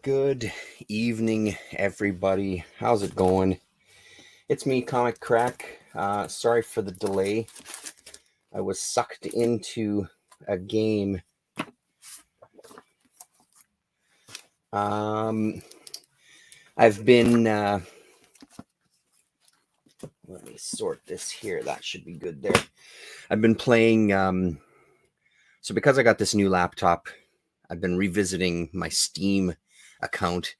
Good evening, everybody. How's it going? It's me, Comic Crack. Sorry for the delay. I was sucked into a game. I've been. Let me sort this here. That should be good there. I've been playing. So, because I got this new laptop, I've been revisiting my Steam account,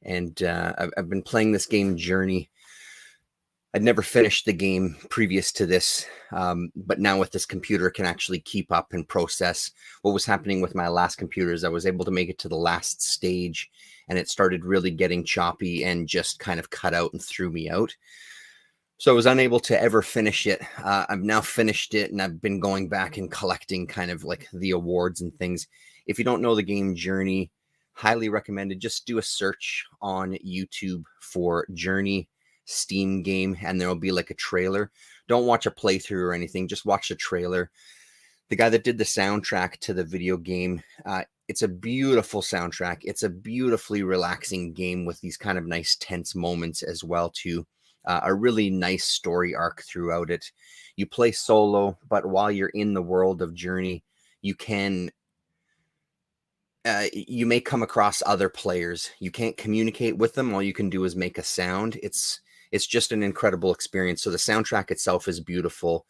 and I've been playing this game Journey. I'd never finished the game previous to this, but now with this computer, it can actually keep up and process. What was happening with my last computer is I was able to make it to the last stage, and it started really getting choppy and just kind of cut out and threw me out. So I was unable to ever finish it. I've now finished it, and I've been going back and collecting kind of like the awards and things. If you don't know the game Journey, highly recommended. Just do a search on YouTube for Journey Steam game, and there will be like a trailer. Don't watch a playthrough or anything, just watch the trailer. The guy that did the soundtrack to the video game, it's a beautiful soundtrack. It's a beautifully relaxing game with these kind of nice tense moments as well too. A really nice story arc throughout it. You play solo, but while you're in the world of Journey, you can you may come across other players. You can't communicate with them. All you can do is make a sound. It's just an incredible experience. So the soundtrack itself is beautiful.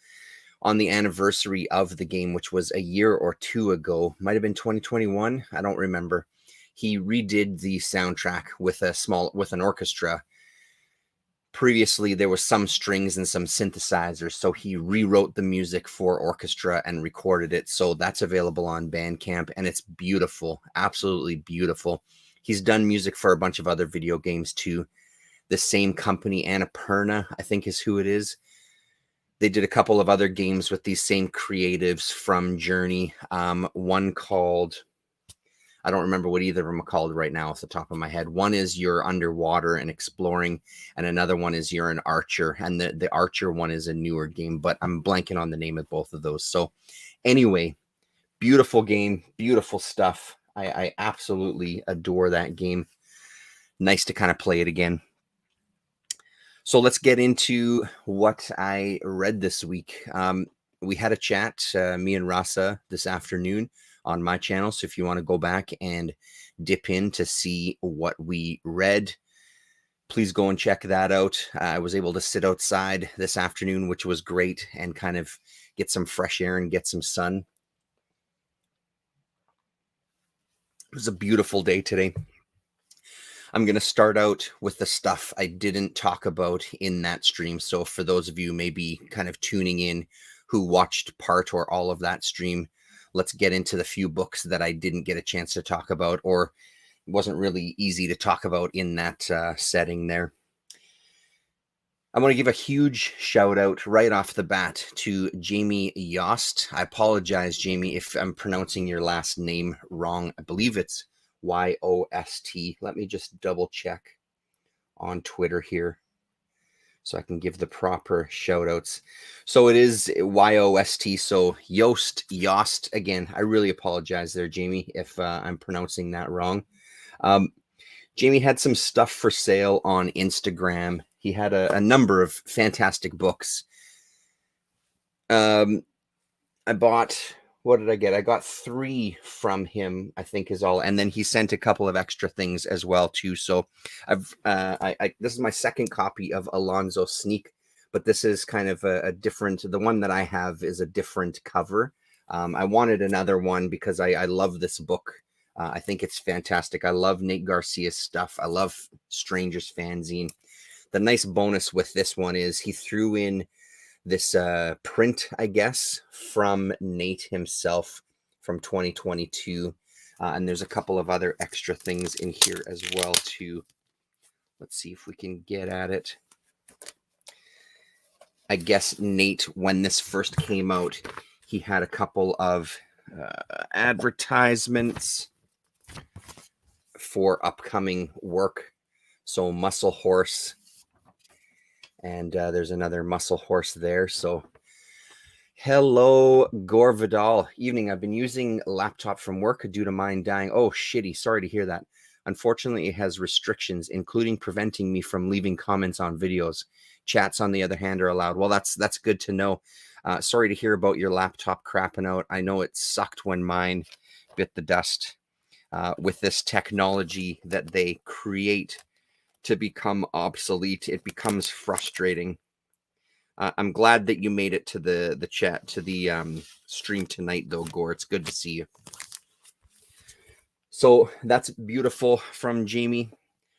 On the anniversary of the game, which was a year or two ago, might have been 2021, I don't remember. He redid the soundtrack with an orchestra. Previously, there was some strings and some synthesizers, so he rewrote the music for orchestra and recorded it. So that's available on Bandcamp, and it's beautiful, absolutely beautiful. He's done music for a bunch of other video games too. The same company, Annapurna, I think is who it is. They did a couple of other games with these same creatives from Journey. One called, I don't remember what either of them are called right now off the top of my head. One is you're underwater and exploring, and another one is you're an archer. And the archer one is a newer game, but I'm blanking on the name of both of those. So anyway, beautiful game, beautiful stuff. I absolutely adore that game. Nice to kind of play it again. So let's get into what I read this week. We had a chat, me and Rasa, this afternoon on my channel. So if you want to go back and dip in to see what we read, please go and check that out. I was able to sit outside this afternoon, which was great, and kind of get some fresh air and get some sun. It was a beautiful day today. I'm going to start out with the stuff I didn't talk about in that stream. So for those of you maybe kind of tuning in who watched part or all of that stream, let's get into the few books that I didn't get a chance to talk about, or wasn't really easy to talk about in that setting there. I want to give a huge shout out right off the bat to Jamie Yost. I apologize, Jamie, if I'm pronouncing your last name wrong. I believe it's Y-O-S-T. Let me just double check on Twitter here so I can give the proper shout outs. So it is Y-O-S-T. So Yost. Again, I really apologize there, Jamie, if I'm pronouncing that wrong. Jamie had some stuff for sale on Instagram. He had a number of fantastic books. I bought, what did I get? I got 3 from him, I think is all. And then he sent a couple of extra things as well too. So this is my second copy of Alonzo Sneak, but this is kind of a different, the one that I have is a different cover. I wanted another one because I love this book. I think it's fantastic. I love Nate Garcia's stuff. I love Stranger's fanzine. The nice bonus with this one is he threw in this print, I guess, from Nate himself from 2022. And there's a couple of other extra things in here as well, too. Let's see if we can get at it. I guess Nate, when this first came out, he had a couple of advertisements for upcoming work. So Muscle Horse. And there's another Muscle Horse there. So hello, Gore Vidal. Evening. I've been using a laptop from work due to mine dying. Oh, shitty. Sorry to hear that. Unfortunately, it has restrictions, including preventing me from leaving comments on videos. Chats, on the other hand, are allowed. Well, that's good to know. Sorry to hear about your laptop crapping out. I know it sucked when mine bit the dust with this technology that they create to become obsolete. It becomes frustrating. I'm glad that you made it to the chat, to the stream tonight, though, Gore. It's good to see you. So that's beautiful from Jamie.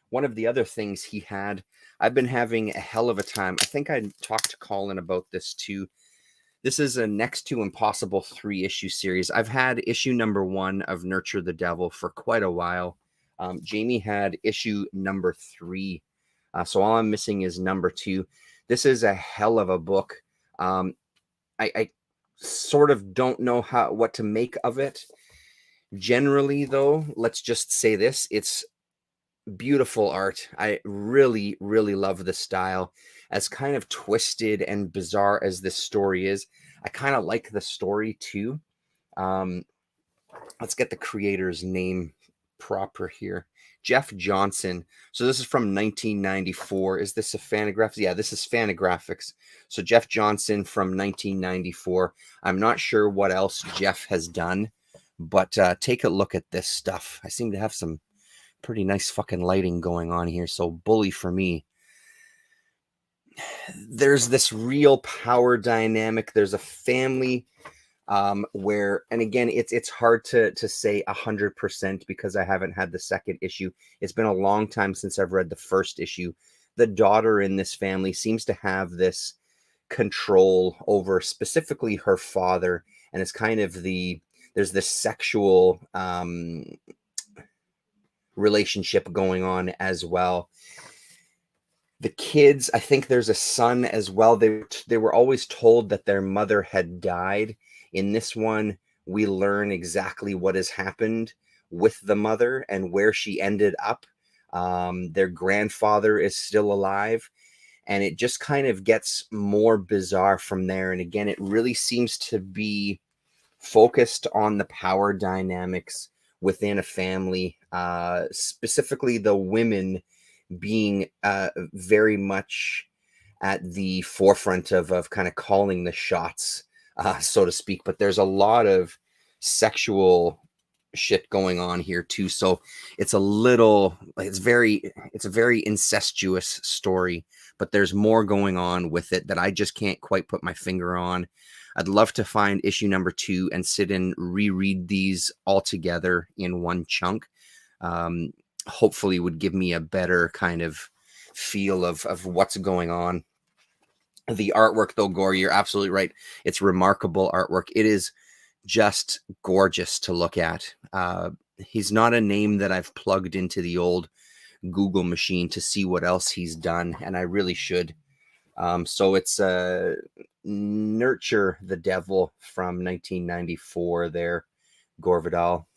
One of the other things he had, I've been having a hell of a time. I think I talked to Colin about this too. This is a Next to Impossible 3-issue series. I've had issue number 1 of Nurture the Devil for quite a while. Jamie had issue number 3. So all I'm missing is number 2. This is a hell of a book. I sort of don't know what to make of it. Generally, though, let's just say this. It's beautiful art. I really, really love the style. As kind of twisted and bizarre as this story is, I kind of like the story too. Let's get the creator's name proper here. Jeff Johnson. So this is from 1994. Is this a Fantagraphics? Yeah, this is Fantagraphics. So Jeff Johnson from 1994. I'm not sure what else Jeff has done, but take a look at this stuff. I seem to have some pretty nice fucking lighting going on here, so bully for me. There's this real power dynamic. There's a family where, and again, it's hard to say 100% because I haven't had the second issue. It's been a long time since I've read the first issue. The daughter in this family seems to have this control over specifically her father, and it's kind of there's this sexual relationship going on as well. The kids, I think there's a son as well. They were always told that their mother had died. In this one, we learn exactly what has happened with the mother and where she ended up. Their grandfather is still alive, and it just kind of gets more bizarre from there. And again, it really seems to be focused on the power dynamics within a family, specifically the women being very much at the forefront of kind of calling the shots, so to speak. But there's a lot of sexual shit going on here too. So it's a very incestuous story, but there's more going on with it that I just can't quite put my finger on. I'd love to find issue number 2 and sit and reread these all together in one chunk. Hopefully would give me a better kind of feel of what's going on. The artwork, though, Gore, you're absolutely right. It's remarkable artwork. It is just gorgeous to look at. He's not a name that I've plugged into the old Google machine to see what else he's done, and I really should. So it's Nurture the Devil from 1994 there, Gore Vidal.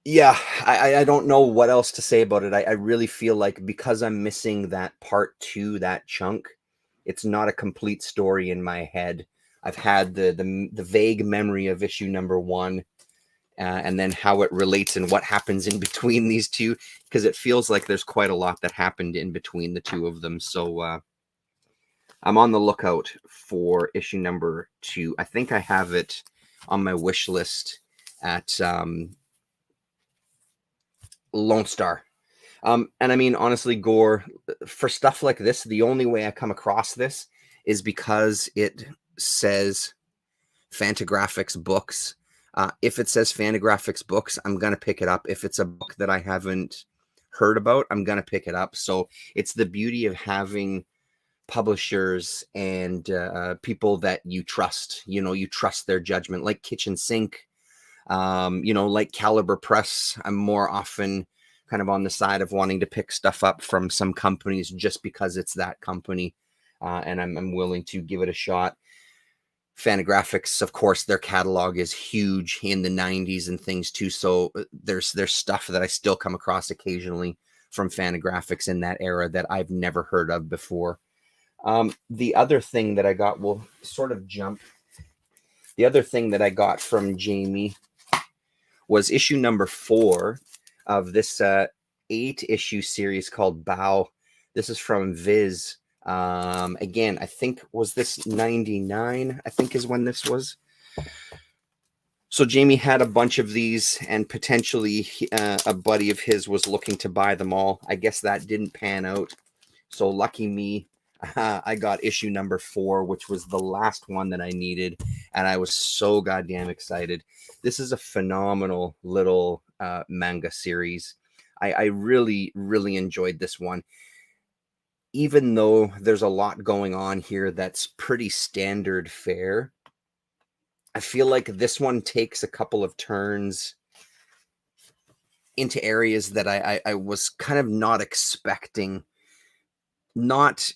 Yeah, I don't know what else to say about it. I really feel like because I'm missing that part 2, that chunk, it's not a complete story in my head. I've had the vague memory of issue number 1, and then how it relates and what happens in between these two, because it feels like there's quite a lot that happened in between the two of them. So I'm on the lookout for issue number 2. I think I have it on my wish list at Lone Star. And I mean, honestly, Gore, for stuff like this, the only way I come across this is because it says Fantagraphics books. If it says Fantagraphics books, I'm going to pick it up. If it's a book that I haven't heard about, I'm going to pick it up. So it's the beauty of having publishers and people that you trust. You trust their judgment, like Kitchen Sink. Like Caliber Press. I'm more often kind of on the side of wanting to pick stuff up from some companies just because it's that company, and I'm willing to give it a shot. Fantagraphics, of course, their catalog is huge in the 90s and things too, so there's stuff that I still come across occasionally from Fantagraphics in that era that I've never heard of before. The other thing that I got, we'll sort of jump. The other thing that I got from Jamie was issue number 4 of this 8-issue series called Bao. This is from Viz. Again, I think, was this 99? I think is when this was. So Jamie had a bunch of these, and potentially a buddy of his was looking to buy them all. I guess that didn't pan out. So lucky me, I got issue number 4, which was the last one that I needed, and I was so goddamn excited. This is a phenomenal little manga series. I really, really enjoyed this one. Even though there's a lot going on here that's pretty standard fare, I feel like this one takes a couple of turns into areas that I was kind of not expecting. Not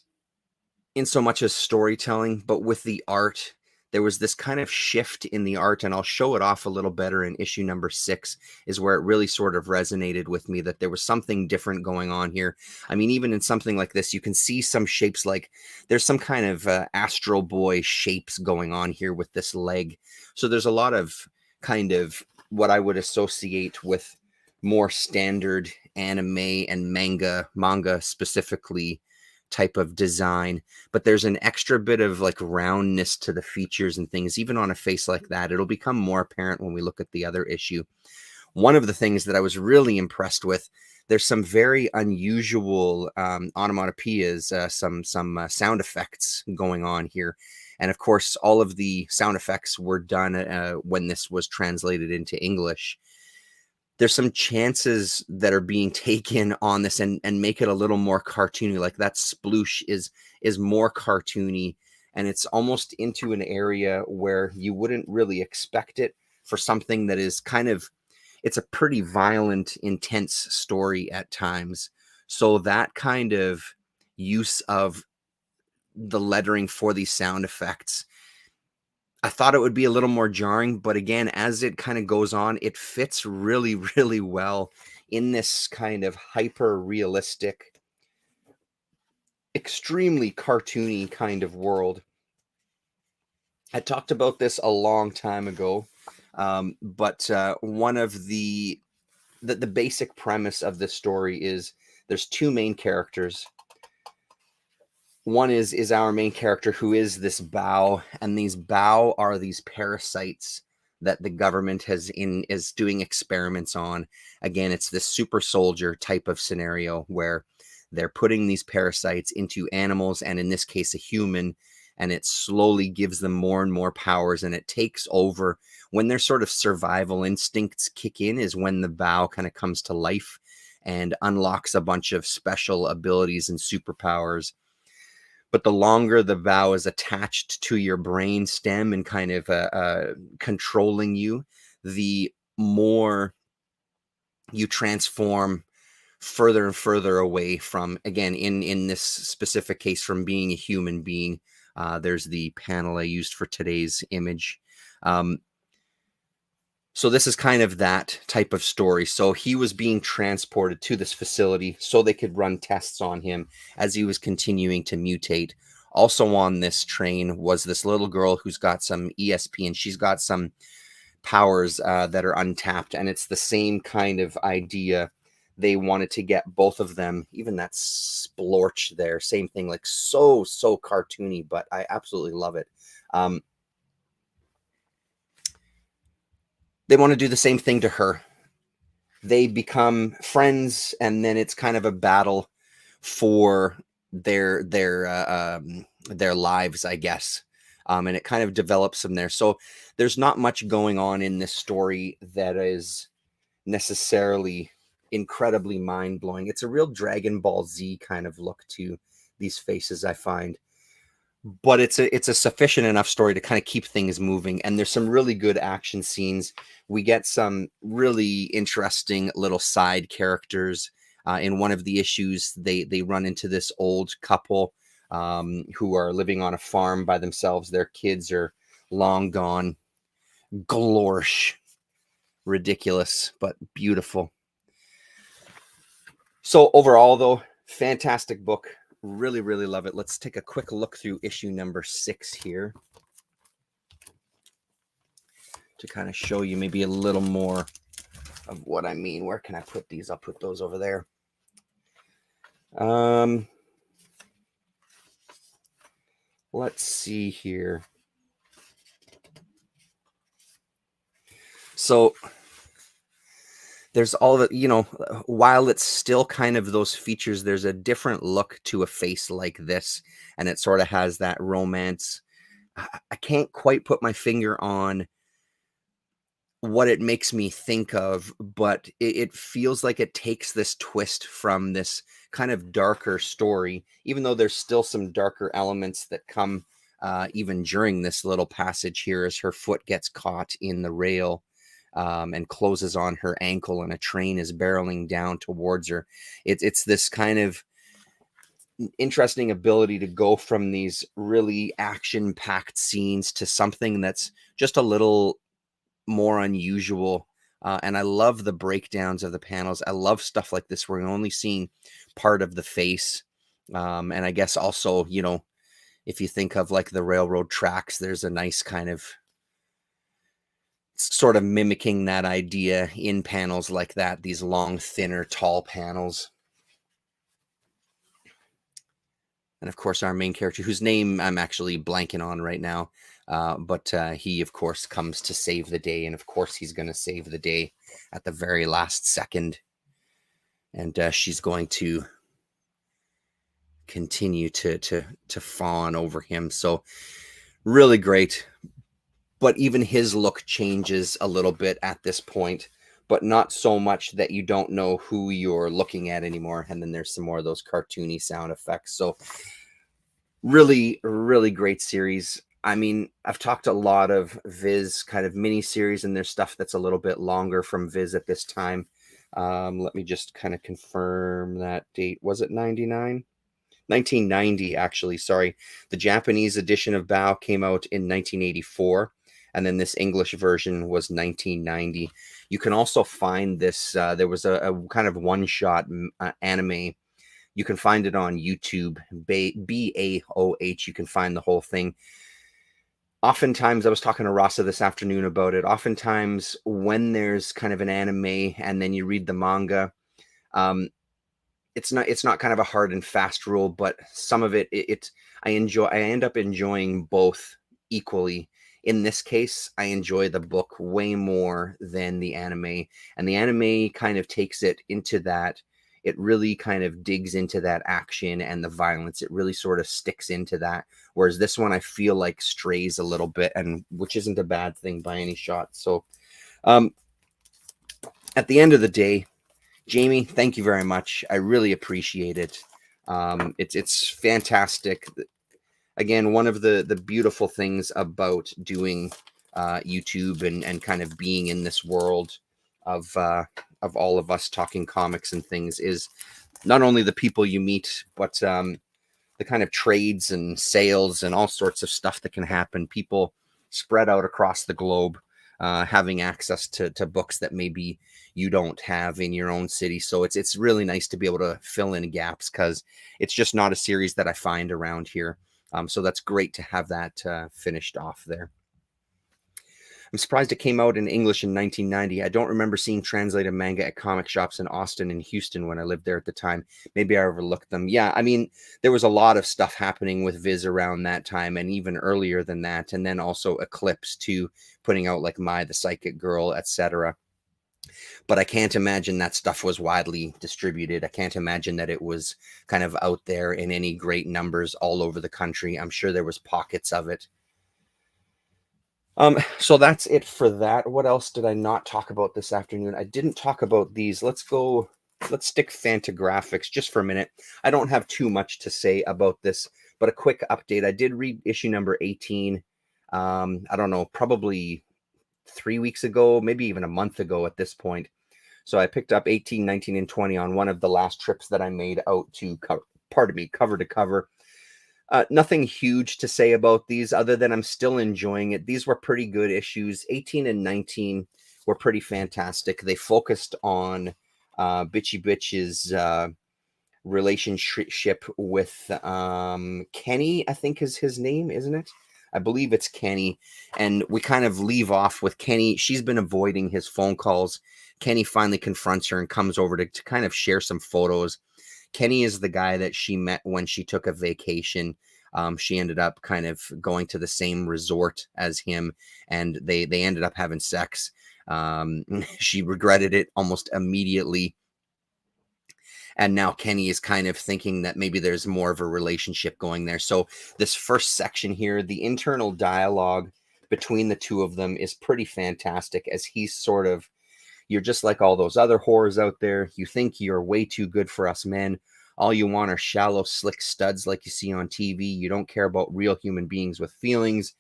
in so much as storytelling, but with the art. There was this kind of shift in the art, and I'll show it off a little better in issue number 6, is where it really sort of resonated with me that there was something different going on here. I mean, even in something like this, you can see some shapes, like there's some kind of Astro Boy shapes going on here with this leg. So there's a lot of kind of what I would associate with more standard anime and manga specifically, type of design, but there's an extra bit of like roundness to the features and things. Even on a face like that, it'll become more apparent when we look at the other issue. One of the things that I was really impressed with, there's some very unusual onomatopoeias, some sound effects going on here. And of course, all of the sound effects were done when this was translated into English. There's some chances that are being taken on this and make it a little more cartoony. Like that sploosh is more cartoony, and it's almost into an area where you wouldn't really expect it for something that is kind of, it's a pretty violent, intense story at times. So that kind of use of the lettering for these sound effects, I thought it would be a little more jarring, but again, as it kind of goes on, it fits really, really well in this kind of hyper realistic, extremely cartoony kind of world. I talked about this a long time ago, but one of the basic premise of this story is there's 2 main characters. One is our main character, who is this Bao, and these Bao are these parasites that the government is doing experiments on. Again, it's this super soldier type of scenario where they're putting these parasites into animals, and in this case, a human, and it slowly gives them more and more powers, and it takes over. When their sort of survival instincts kick in is when the Bao kind of comes to life and unlocks a bunch of special abilities and superpowers. But the longer the Bao is attached to your brain stem and kind of controlling you, the more you transform further and further away from, again, in this specific case, from being a human being. There's the panel I used for today's image. So this is kind of that type of story. So he was being transported to this facility so they could run tests on him as he was continuing to mutate. Also on this train was this little girl who's got some ESP, and she's got some powers that are untapped. And it's the same kind of idea. They wanted to get both of them. Even that splorch there, same thing, like so cartoony, but I absolutely love it. They want to do the same thing to her. They become friends, and then it's kind of a battle for their lives, I guess. And it kind of develops from there. So there's not much going on in this story that is necessarily incredibly mind-blowing. It's a real Dragon Ball Z kind of look to these faces, I find. But it's a sufficient enough story to kind of keep things moving, and there's some really good action scenes. We get some really interesting little side characters. In one of the issues, they run into this old couple who are living on a farm by themselves. Their kids are long gone. Glorish. Ridiculous, but beautiful. So overall, though, fantastic book. Really, really love it. Let's take a quick look through issue number 6 here to kind of show you maybe a little more of what I mean. Where can I put these? I'll put those over there. Let's see here. So there's all the, while it's still kind of those features, there's a different look to a face like this, and it sort of has that romance. I can't quite put my finger on what it makes me think of, but it feels like it takes this twist from this kind of darker story, even though there's still some darker elements that come even during this little passage here as her foot gets caught in the rail and closes on her ankle and a train is barreling down towards her. It's this kind of interesting ability to go from these really action-packed scenes to something that's just a little more unusual. And I love the breakdowns of the panels. I love stuff like this where you're only seeing part of the face. And I guess also, if you think of like the railroad tracks, there's a nice kind of sort of mimicking that idea in panels like that, these long, thinner, tall panels. And of course, our main character, whose name I'm actually blanking on right now, but he, of course, comes to save the day. And of course, he's going to save the day at the very last second. And she's going to continue to fawn over him. So really great. But even his look changes a little bit at this point, but not so much that you don't know who you're looking at anymore. And then there's some more of those cartoony sound effects. So really, really great series. I mean, I've talked a lot of Viz kind of mini series, and there's stuff that's a little bit longer from Viz at this time. Let me just kind of confirm that date. Was it 99? 1990, actually. Sorry. The Japanese edition of Bao came out in 1984. And then this English version was 1990. You can also find this. There was a kind of one-shot anime. You can find it on YouTube, BAOH. You can find the whole thing. Oftentimes, I was talking to Rasa this afternoon about it. Oftentimes, when there's kind of an anime and then you read the manga, it's not kind of a hard and fast rule, but some of it I end up enjoying both equally. In this case, I enjoy the book way more than the anime, and the anime kind of takes it into that. It really kind of digs into that action and the violence. It really sort of sticks into that. Whereas this one, I feel like strays a little bit, and which isn't a bad thing by any shot. So, at the end of the day, Jamie, thank you very much. I really appreciate it. It's fantastic. Again, one of the beautiful things about doing YouTube and kind of being in this world of all of us talking comics and things is not only the people you meet, but the kind of trades and sales and all sorts of stuff that can happen. People spread out across the globe, having access to books that maybe you don't have in your own city. So it's really nice to be able to fill in gaps, because it's just not a series that I find around here. So that's great to have that finished off there. I'm surprised it came out in English in 1990. I don't remember seeing translated manga at comic shops in Austin and Houston when I lived there at the time. Maybe I overlooked them. Yeah, I mean, there was a lot of stuff happening with Viz around that time, and even earlier than that. And then also Eclipse too, putting out like Mai the Psychic Girl, etc. But I can't imagine that stuff was widely distributed. I can't imagine that it was kind of out there in any great numbers all over the country. I'm sure there was pockets of it. So that's it for that. What else did I not talk about this afternoon? I didn't talk about these. Let's stick Fantagraphics just for a minute. I don't have too much to say about this, but a quick update. I did read issue number 18. I don't know, probably 3 weeks ago, maybe even a month ago at this point. So I picked up 18, 19, and 20 on one of the last trips that I made out to, cover to cover. Nothing huge to say about these other than I'm still enjoying it. These were pretty good issues. 18 and 19 were pretty fantastic. They focused on Bitchy Bitch's relationship with Kenny, I think is his name, isn't it? I believe it's Kenny. And we kind of leave off with Kenny. She's been avoiding his phone calls. Kenny finally confronts her and comes over to kind of share some photos. Kenny is the guy that she met when she took a vacation. She ended up kind of going to the same resort as him, and they ended up having sex. She regretted it almost immediately. And now Kenny is kind of thinking that maybe there's more of a relationship going there. So this first section here, the internal dialogue between the two of them is pretty fantastic, as he's sort of, you're just like all those other whores out there. You think you're way too good for us men. All you want are shallow, slick studs like you see on TV. You don't care about real human beings with feelings.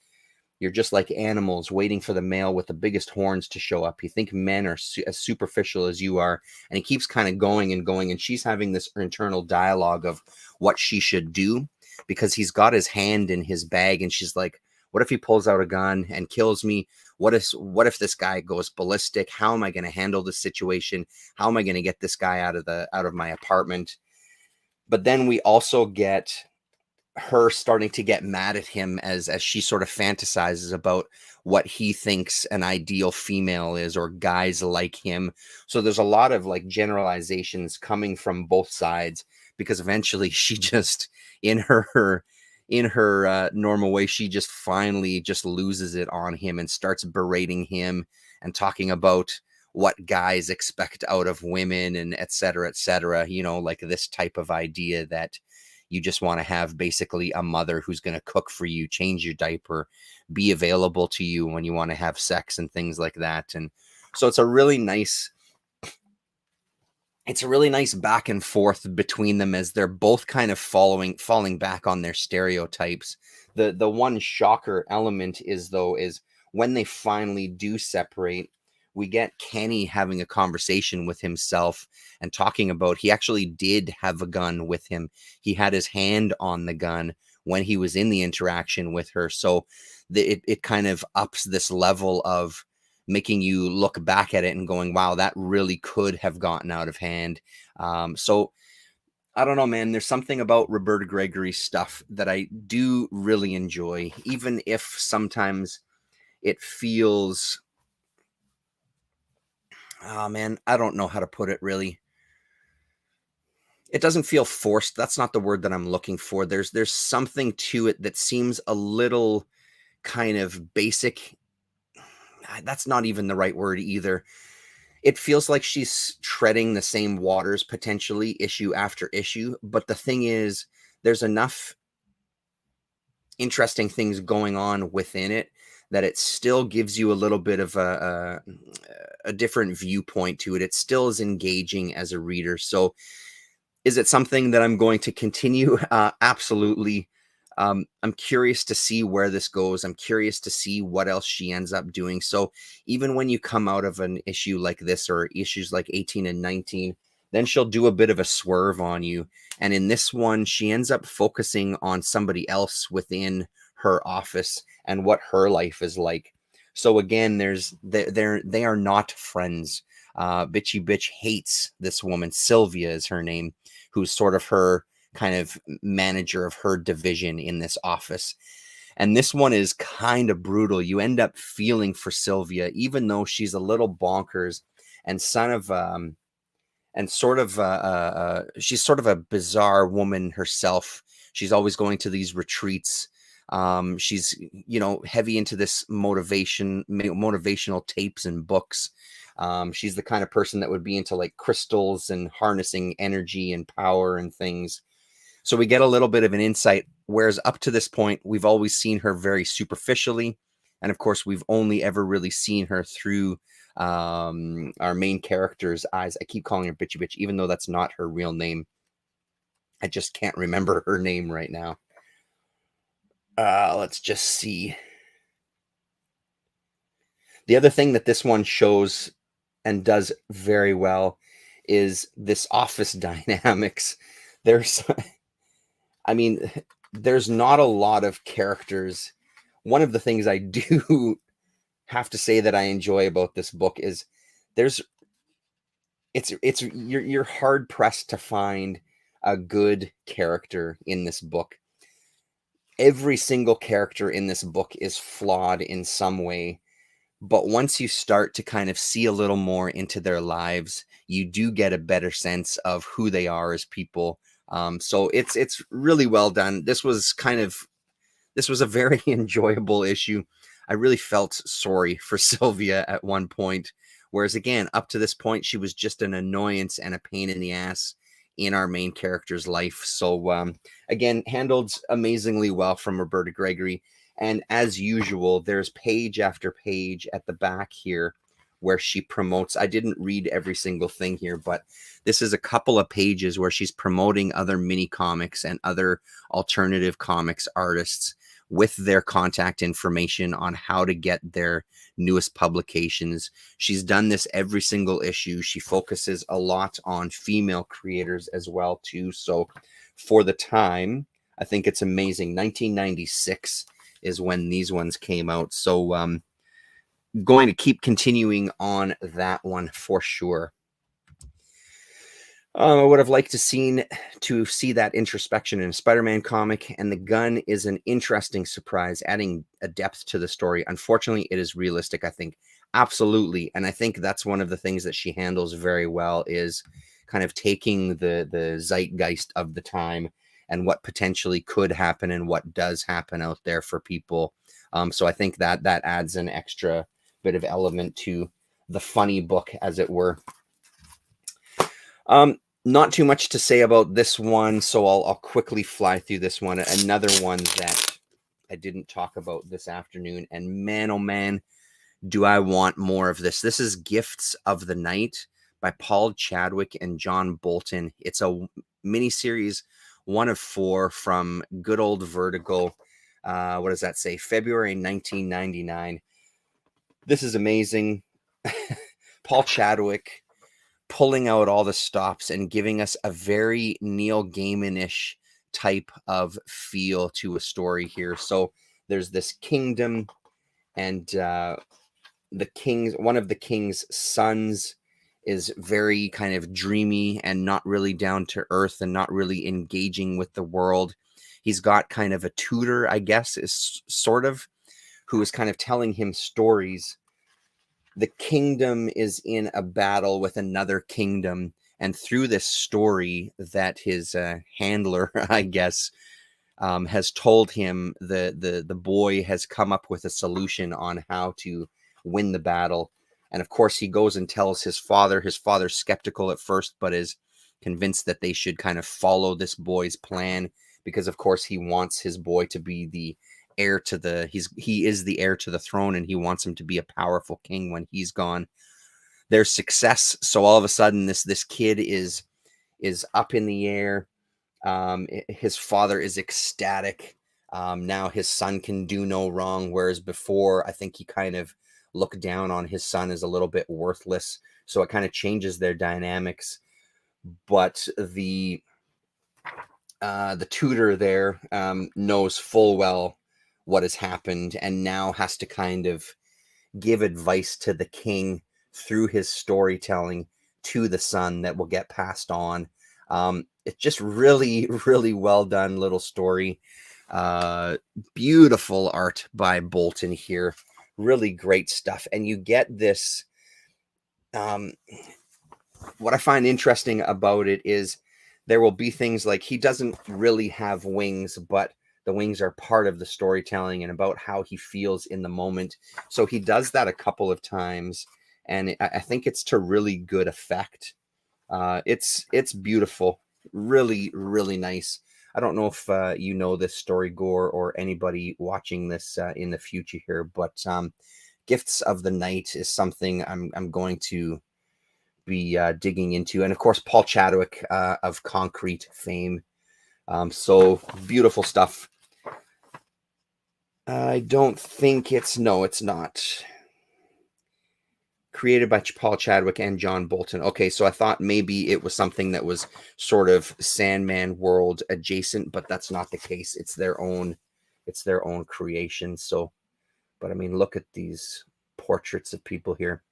You're just like animals waiting for the male with the biggest horns to show up. You think men are as superficial as you are. And he keeps kind of going and going. And she's having this internal dialogue of what she should do, because he's got his hand in his bag. And she's like, what if he pulls out a gun and kills me? What if this guy goes ballistic? How am I going to handle this situation? How am I going to get this guy out of my apartment? But then we also get her starting to get mad at him as she sort of fantasizes about what he thinks an ideal female is, or guys like him. So there's a lot of like generalizations coming from both sides, because eventually she just, in her normal way, she just finally just loses it on him and starts berating him and talking about what guys expect out of women and et cetera, like this type of idea that you just want to have basically a mother who's going to cook for you, change your diaper, be available to you when you want to have sex and things like that. And so it's a really nice back and forth between them, as they're both kind of falling back on their stereotypes. The one shocker element is when they finally do separate, we get Kenny having a conversation with himself and talking about, he actually did have a gun with him. He had his hand on the gun when he was in the interaction with her. So it kind of ups this level of making you look back at it and going, wow, that really could have gotten out of hand. So I don't know, man. There's something about Roberta Gregory's stuff that I do really enjoy, even if sometimes it feels, oh man, I don't know how to put it really. It doesn't feel forced. That's not the word that I'm looking for. There's something to it that seems a little kind of basic. That's not even the right word either. It feels like she's treading the same waters potentially, issue after issue. But the thing is, there's enough interesting things going on within it that it still gives you a little bit of a different viewpoint to it. It still is engaging as a reader. So is it something that I'm going to continue? Absolutely. I'm curious to see where this goes. I'm curious to see what else she ends up doing. So even when you come out of an issue like this, or issues like 18 and 19, then she'll do a bit of a swerve on you. And in this one, she ends up focusing on somebody else within her office and what her life is like. So again, they are not friends. Bitchy Bitch hates this woman. Sylvia is her name, who's sort of her kind of manager of her division in this office. And this one is kind of brutal. You end up feeling for Sylvia, even though she's a little bonkers and she's sort of a bizarre woman herself. She's always going to these retreats. She's, heavy into this motivational tapes and books. She's the kind of person that would be into like crystals and harnessing energy and power and things. So we get a little bit of an insight, whereas up to this point, we've always seen her very superficially. And of course, we've only ever really seen her through our main character's eyes. I keep calling her Bitchy Bitch, even though that's not her real name. I just can't remember her name right now. Let's just see. The other thing that this one shows and does very well is this office dynamics. There's not a lot of characters. One of the things I do have to say that I enjoy about this book is you're hard pressed to find a good character in this book. Every single character in this book is flawed in some way, but once you start to kind of see a little more into their lives, you do get a better sense of who they are as people. So it's really well done. This was a very enjoyable issue. I really felt sorry for Sylvia at one point, whereas again, up to this point, she was just an annoyance and a pain in the ass in our main character's life. So again, handled amazingly well from Roberta Gregory. And as usual, there's page after page at the back here where she promotes. I didn't read every single thing here, but this is a couple of pages where she's promoting other mini comics and other alternative comics artists with their contact information on how to get their newest publications. She's done this every single issue. She focuses a lot on female creators as well too. So for the time, I think it's amazing. 1996 is when these ones came out. So going to keep continuing on that one for sure. I would have liked to see that introspection in a Spider-Man comic, and the gun is an interesting surprise, adding a depth to the story. Unfortunately, it is realistic, I think. Absolutely. And I think that's one of the things that she handles very well, is kind of taking the zeitgeist of the time and what potentially could happen and what does happen out there for people. So I think that adds an extra bit of element to the funny book, as it were. Not too much to say about this one, so I'll quickly fly through this one. Another one that I didn't talk about this afternoon, and man, oh man, do I want more of this. This is Gifts of the Night by Paul Chadwick and John Bolton. It's a miniseries, 1 of 4 from good old Vertigo. What does that say? February 1999. This is amazing. Paul Chadwick pulling out all the stops and giving us a very Neil Gaiman-ish type of feel to a story here. So there's this kingdom, and one of the king's sons is very kind of dreamy and not really down to earth and not really engaging with the world. He's got kind of a tutor, I guess, is sort of, who is kind of telling him stories. The kingdom is in a battle with another kingdom, and through this story that his handler, I guess, has told him, the boy has come up with a solution on how to win the battle. And of course, he goes and tells his father. His father's skeptical at first, but is convinced that they should kind of follow this boy's plan, because of course he wants his boy to be the heir to he is the heir to the throne, and he wants him to be a powerful king when he's gone. There's success, so all of a sudden this kid is up in the air. His father is ecstatic. Now his son can do no wrong, whereas before I think he kind of looked down on his son as a little bit worthless. So it kind of changes their dynamics. But the tutor there knows full well what has happened, and now has to kind of give advice to the king through his storytelling to the son that will get passed on. It's just really, really well done little story. Beautiful art by Bolton here. Really great stuff. And you get this. What I find interesting about it is there will be things like he doesn't really have wings, but the wings are part of the storytelling and about how he feels in the moment. So he does that a couple of times, and I think it's to really good effect. It's beautiful. Really, really nice. I don't know if you know this story, Gore, or anybody watching this in the future here, but Gifts of the Night is something I'm going to be digging into. And of course, Paul Chadwick of Concrete fame. So beautiful stuff. I don't think it's not. Created by Paul Chadwick and John Bolton. Okay, so I thought maybe it was something that was sort of Sandman world adjacent, but that's not the case. It's their own creation. So, but I mean, look at these portraits of people here.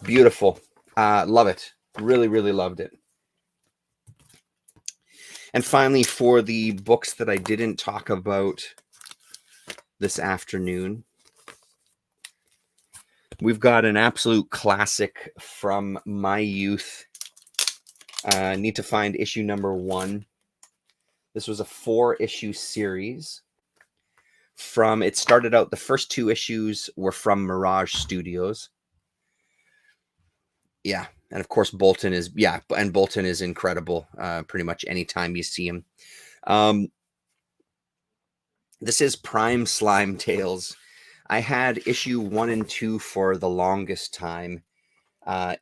Beautiful. Love it. Really, really loved it. And finally, for the books that I didn't talk about, this afternoon. We've got an absolute classic from my youth. Need to find issue number 1. This was a 4-issue series. It started out, the first 2 issues were from Mirage Studios. Yeah, and of course Bolton is incredible. Pretty much anytime you see him. This is Prime Slime Tales. I had issue 1 and 2 for the longest time.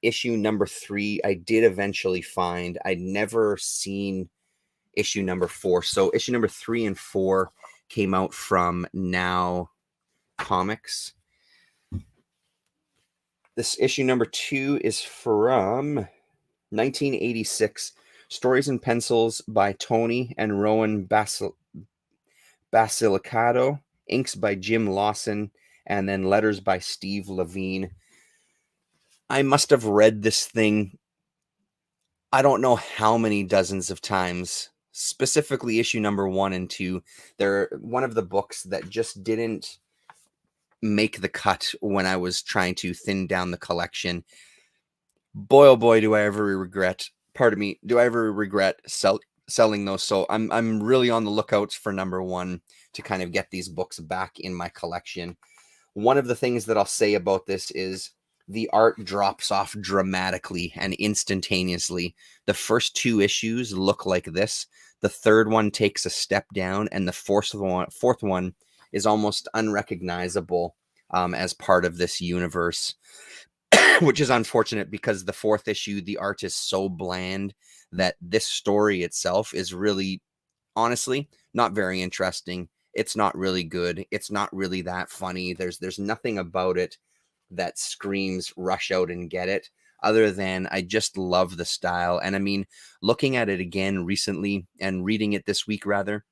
Issue number 3 I did eventually find. I'd never seen issue number 4. So issue number 3 and 4 came out from Now Comics. This issue number 2 is from 1986. Stories and Pencils by Tony and Rowan Basilicato. Inks by Jim Lawson. And then letters by Steve Levine. I must have read this thing, I don't know how many dozens of times. Specifically issue number 1 and 2. They're one of the books that just didn't make the cut when I was trying to thin down the collection. Boy, oh boy, do I ever regret selling those. So I'm really on the lookout for number 1 to kind of get these books back in my collection. One of the things that I'll say about this is the art drops off dramatically and instantaneously. The first 2 issues look like this. The third one takes a step down, and the fourth one is almost unrecognizable as part of this universe, which is unfortunate because the 4th issue, the art is so bland that this story itself is really, honestly, not very interesting. It's not really good. It's not really that funny. There's nothing about it that screams rush out and get it, other than I just love the style. And I mean, looking at it again recently and reading it this week rather,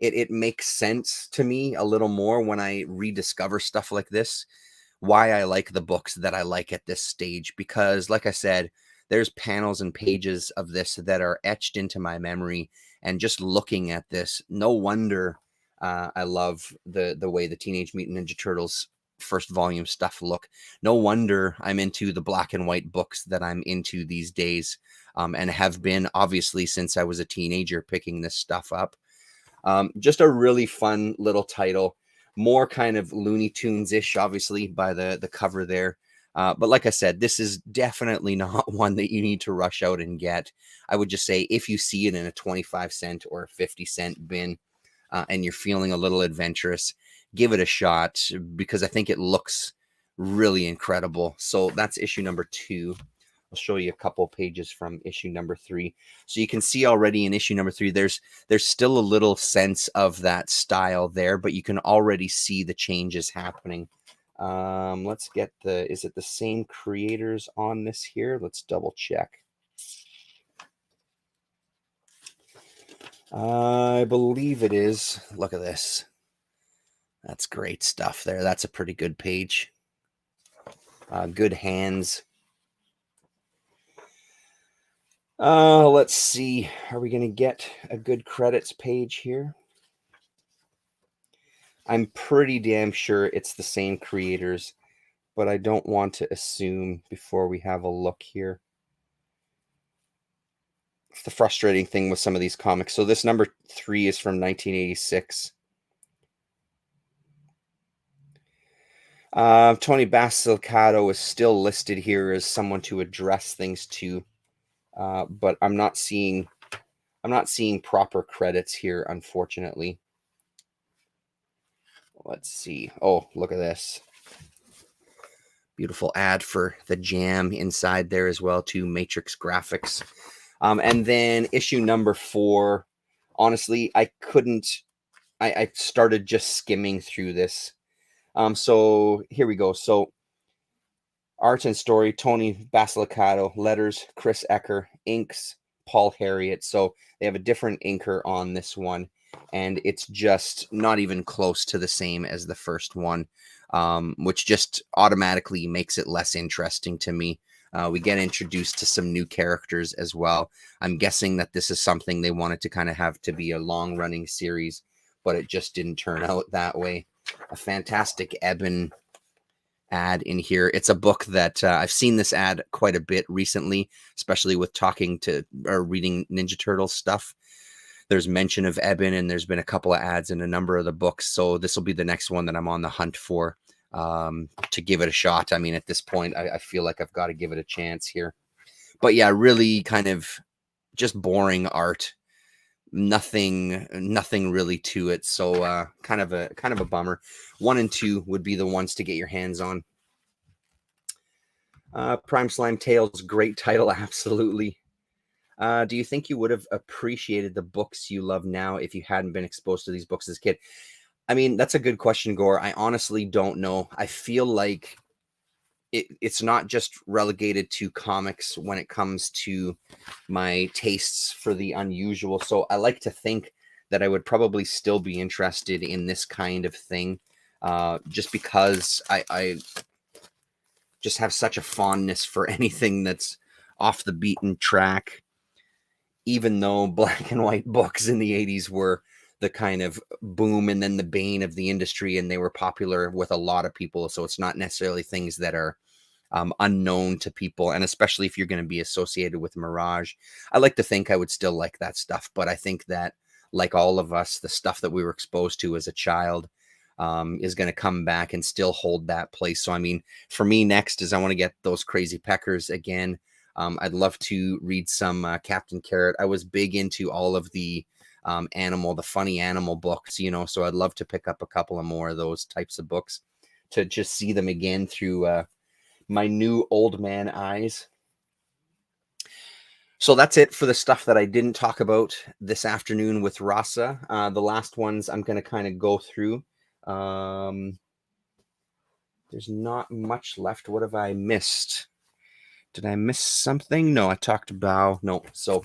it makes sense to me a little more when I rediscover stuff like this, why I like the books that I like at this stage. Because like I said, there's panels and pages of this that are etched into my memory, and just looking at this, no wonder I love the way the Teenage Mutant Ninja Turtles first volume stuff look. No wonder I'm into the black and white books that I'm into these days, and have been obviously since I was a teenager picking this stuff up. Just a really fun little title, more kind of Looney Tunes-ish, obviously, by the cover there. But like I said, this is definitely not one that you need to rush out and get. I would just say if you see it in a 25-cent or a 50-cent bin, and you're feeling a little adventurous, give it a shot, because I think it looks really incredible. So that's issue number 2. I'll show you a couple pages from issue number 3. So you can see already in issue number 3, there's still a little sense of that style there, but you can already see the changes happening. Let's get is it the same creators on this here? Let's double check. I believe it is. Look at this. That's great stuff there. That's a pretty good page. Good hands. Let's see. Are we going to get a good credits page here? I'm pretty damn sure it's the same creators, but I don't want to assume before we have a look here. It's the frustrating thing with some of these comics. So this number 3 is from 1986. Tony Basilicato is still listed here as someone to address things to, but I'm not seeing proper credits here, unfortunately. Let's see. Oh, look at this. Beautiful ad for the Jam inside there as well, too. Matrix Graphics. And then issue number 4. Honestly, I started just skimming through this. So here we go. So art and story, Tony Basilicato. Letters, Chris Ecker. Inks, Paul Harriet. So they have a different inker on this one, and it's just not even close to the same as the first one, which just automatically makes it less interesting to me. We get introduced to some new characters as well. I'm guessing that this is something they wanted to kind of have to be a long-running series, but it just didn't turn out that way. A fantastic Eben ad in here. It's a book that I've seen this ad quite a bit recently, especially with talking to or reading Ninja Turtles stuff. There's mention of Eben, and there's been a couple of ads in a number of the books. So this will be the next one that I'm on the hunt for, to give it a shot. I mean, at this point, I feel like I've got to give it a chance here. But yeah, really kind of just boring art. Nothing really to it. So kind of a bummer. 1 and 2 would be the ones to get your hands on. Prime Slime Tales, great title, absolutely. Do you think you would have appreciated the books you love now if you hadn't been exposed to these books as a kid? I mean, that's a good question, Gore. I honestly don't know. I feel like it's not just relegated to comics when it comes to my tastes for the unusual. So I like to think that I would probably still be interested in this kind of thing, just because I just have such a fondness for anything that's off the beaten track. Even though black and white books in the 80s were the kind of boom and then the bane of the industry, and they were popular with a lot of people. So it's not necessarily things that are unknown to people. And especially if you're going to be associated with Mirage, I like to think I would still like that stuff. But I think that, like all of us, the stuff that we were exposed to as a child is going to come back and still hold that place. So, I mean, for me, next is I want to get those Crazy Peckers again. I'd love to read some Captain Carrot. I was big into all of the the funny animal books, so I'd love to pick up a couple of more of those types of books to just see them again through my new old man eyes. So that's it for the stuff that I didn't talk about this afternoon with Rasa. The last ones I'm going to kind of go through. There's not much left. What have I missed? Did I miss something? No, I talked about... No. So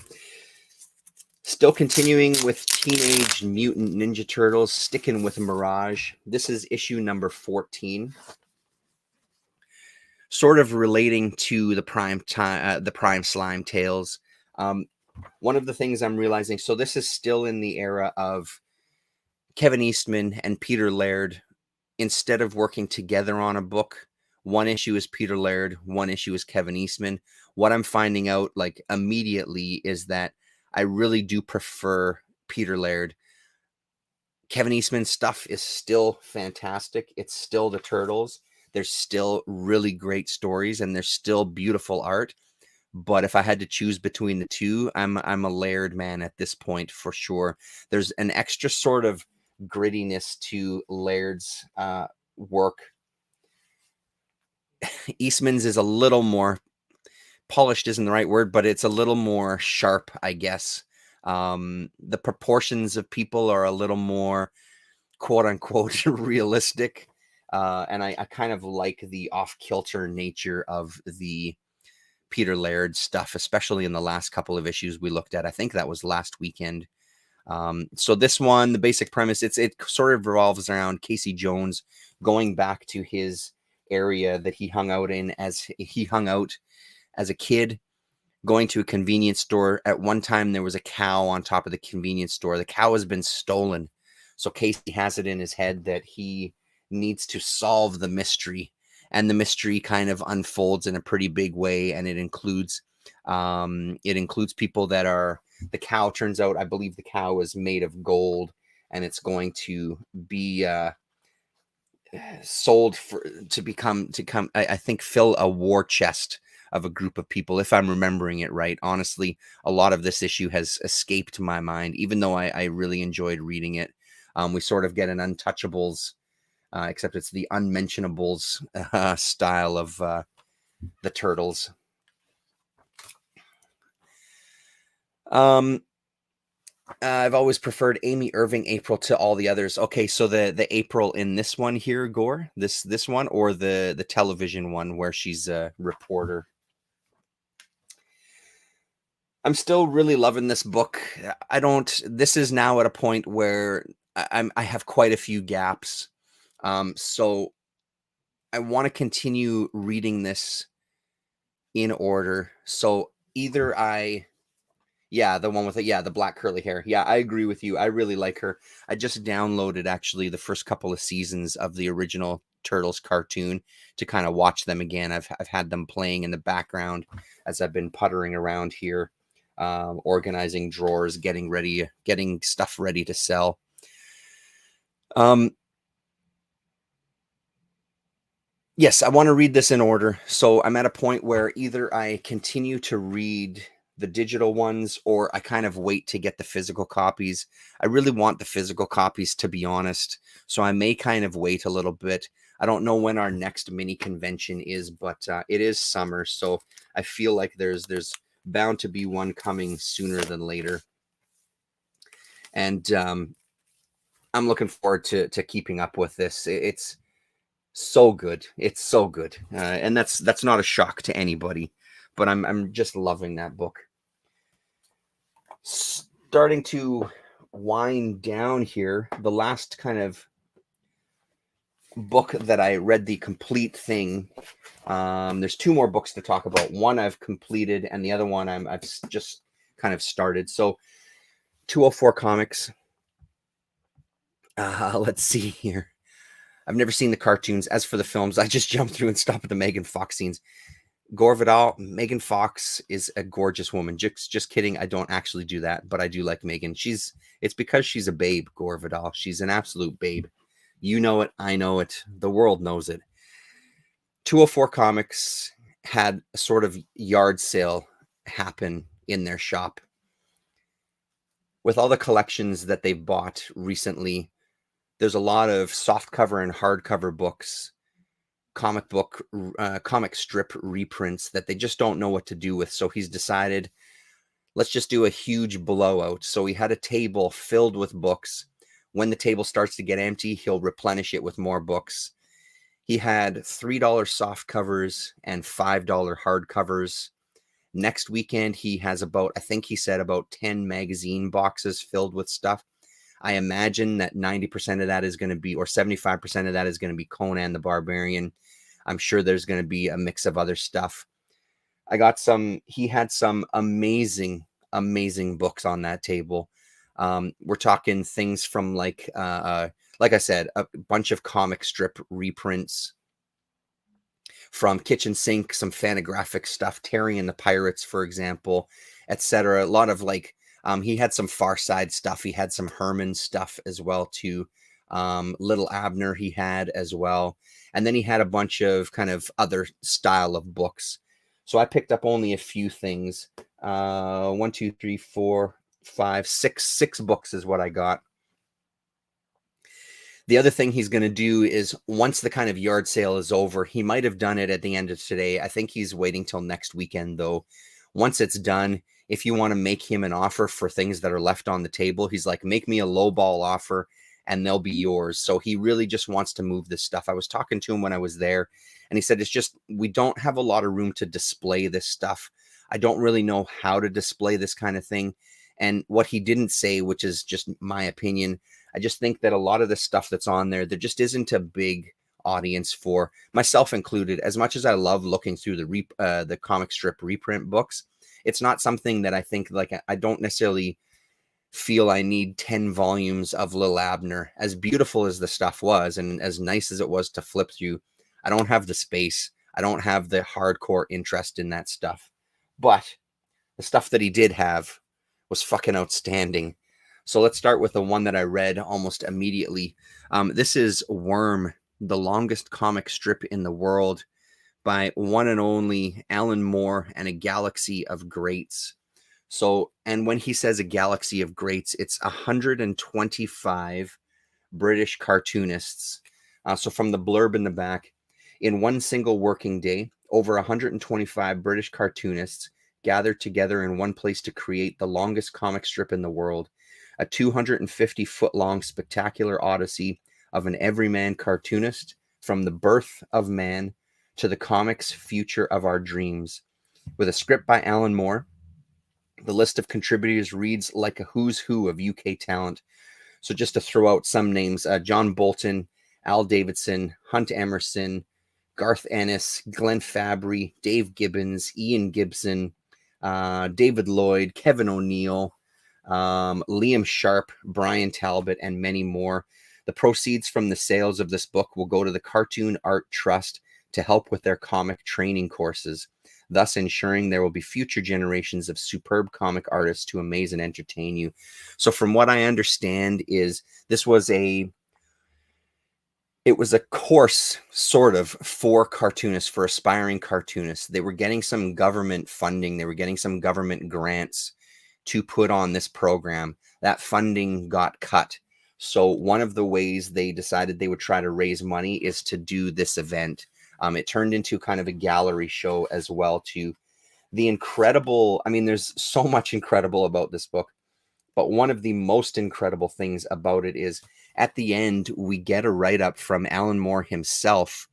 still continuing with Teenage Mutant Ninja Turtles, sticking with Mirage. This is issue number 14. Sort of relating to the Prime Slime Tales. One of the things I'm realizing, so this is still in the era of Kevin Eastman and Peter Laird. Instead of working together on a book, one issue is Peter Laird, one issue is Kevin Eastman. What I'm finding out like immediately is that I really do prefer Peter Laird. Kevin Eastman's stuff is still fantastic. It's still the Turtles. There's still really great stories and there's still beautiful art. But if I had to choose between the two, I'm a Laird man at this point for sure. There's an extra sort of grittiness to Laird's work. Eastman's is a little more polished, isn't the right word, but it's a little more sharp, I guess. The proportions of people are a little more quote unquote realistic. And I kind of like the off-kilter nature of the Peter Laird stuff, especially in the last couple of issues we looked at. I think that was last weekend. So this one, the basic premise, it sort of revolves around Casey Jones going back to his area that he hung out as a kid, going to a convenience store. At one time, there was a cow on top of the convenience store. The cow has been stolen. So Casey has it in his head that he needs to solve the mystery. And the mystery kind of unfolds in a pretty big way. And it includes people that are... The cow, turns out, I believe the cow is made of gold. And it's going to be... sold to I think fill a war chest of a group of people, if I'm remembering it right. Honestly, a lot of this issue has escaped my mind, even though I really enjoyed reading it. We sort of get an Untouchables, except it's the Unmentionables style of the Turtles. I've always preferred Amy Irving April to all the others. Okay, so the April in this one here, Gore, this one, or the television one where she's a reporter. I'm still really loving this book. This is now at a point where I have quite a few gaps. So I want to continue reading this in order. So either Yeah, the one with the black curly hair. Yeah, I agree with you. I really like her. I just downloaded actually the first couple of seasons of the original Turtles cartoon to kind of watch them again. I've had them playing in the background as I've been puttering around here, organizing drawers, getting stuff ready to sell. Yes, I want to read this in order. So I'm at a point where either I continue to read the digital ones or I kind of wait to get the physical copies. I really want the physical copies, to be honest. So I may kind of wait a little bit. I don't know when our next mini convention is, but it is summer. So I feel like there's bound to be one coming sooner than later. And I'm looking forward to keeping up with this. It's so good. It's so good. And that's not a shock to anybody, but I'm just loving that book. Starting to wind down here. The last kind of book that I read the complete thing. There's two more books to talk about. One I've completed, and the other one I've just kind of started. So 204 Comics. Let's see here. I've never seen the cartoons. As for the films, I just jumped through and stopped at the Megan Fox scenes. Gore Vidal, Megan Fox is a gorgeous woman. Just kidding. I don't actually do that, but I do like Megan. It's because she's a babe, Gore Vidal. She's an absolute babe. You know it. I know it. The world knows it. 204 Comics had a sort of yard sale happen in their shop. With all the collections that they've bought recently, there's a lot of softcover and hardcover books, comic strip reprints that they just don't know what to do with. So he's decided, let's just do a huge blowout. So he had a table filled with books. When the table starts to get empty, he'll replenish it with more books. He had $3 soft covers and $5 hard covers. Next weekend, he has I think he said about 10 magazine boxes filled with stuff. I imagine that 90% of that is going to be, or 75% of that is going to be Conan the Barbarian. I'm sure there's going to be a mix of other stuff. He had some amazing books on that table. We're talking things from like I said, a bunch of comic strip reprints from Kitchen Sink, some Fantagraphic stuff, Terry and the Pirates, for example, etc. A lot of he had some Far Side stuff. He had some Herman stuff as well too. Little Abner he had as well. And then he had a bunch of kind of other style of books. So I picked up only a few things. 1, 2, 3, 4, 5, 6 books is what I got. The other thing he's going to do is once the kind of yard sale is over, he might have done it at the end of today. I think he's waiting till next weekend though. Once it's done, if you want to make him an offer for things that are left on the table, he's like, make me a lowball offer and they'll be yours. So he really just wants to move this stuff. I was talking to him when I was there and he said, it's just, we don't have a lot of room to display this stuff. I don't really know how to display this kind of thing. And what he didn't say, which is just my opinion, I just think that a lot of the stuff that's on there just isn't a big audience for, myself included. As much as I love looking through the comic strip reprint books, it's not something that I think, like, I don't necessarily feel I need 10 volumes of Lil Abner. As beautiful as the stuff was and as nice as it was to flip through, I don't have the space. I don't have the hardcore interest in that stuff. But the stuff that he did have was fucking outstanding. So let's start with the one that I read almost immediately. This is Worm, the longest comic strip in the world, by one and only Alan Moore and a galaxy of greats. So, and when he says a galaxy of greats, it's 125 British cartoonists. So from the blurb in the back, in one single working day, over 125 British cartoonists gathered together in one place to create the longest comic strip in the world, a 250-foot-long spectacular odyssey of an everyman cartoonist from the birth of man to the comics future of our dreams. With a script by Alan Moore, the list of contributors reads like a who's who of UK talent. So just to throw out some names, John Bolton, Al Davidson, Hunt Emerson, Garth Ennis, Glenn Fabry, Dave Gibbons, Ian Gibson, David Lloyd, Kevin O'Neill, Liam Sharp, Brian Talbot, and many more. The proceeds from the sales of this book will go to the Cartoon Art Trust to help with their comic training courses, thus ensuring there will be future generations of superb comic artists to amaze and entertain you. So from what I understand is this was a course sort of for cartoonists, for aspiring cartoonists. They were getting some government funding. They were getting some government grants to put on this program. That funding got cut. So one of the ways they decided they would try to raise money is to do this event. It turned into kind of a gallery show as well too. The incredible, I mean, there's so much incredible about this book, but one of the most incredible things about it is at the end, we get a write-up from Alan Moore himself.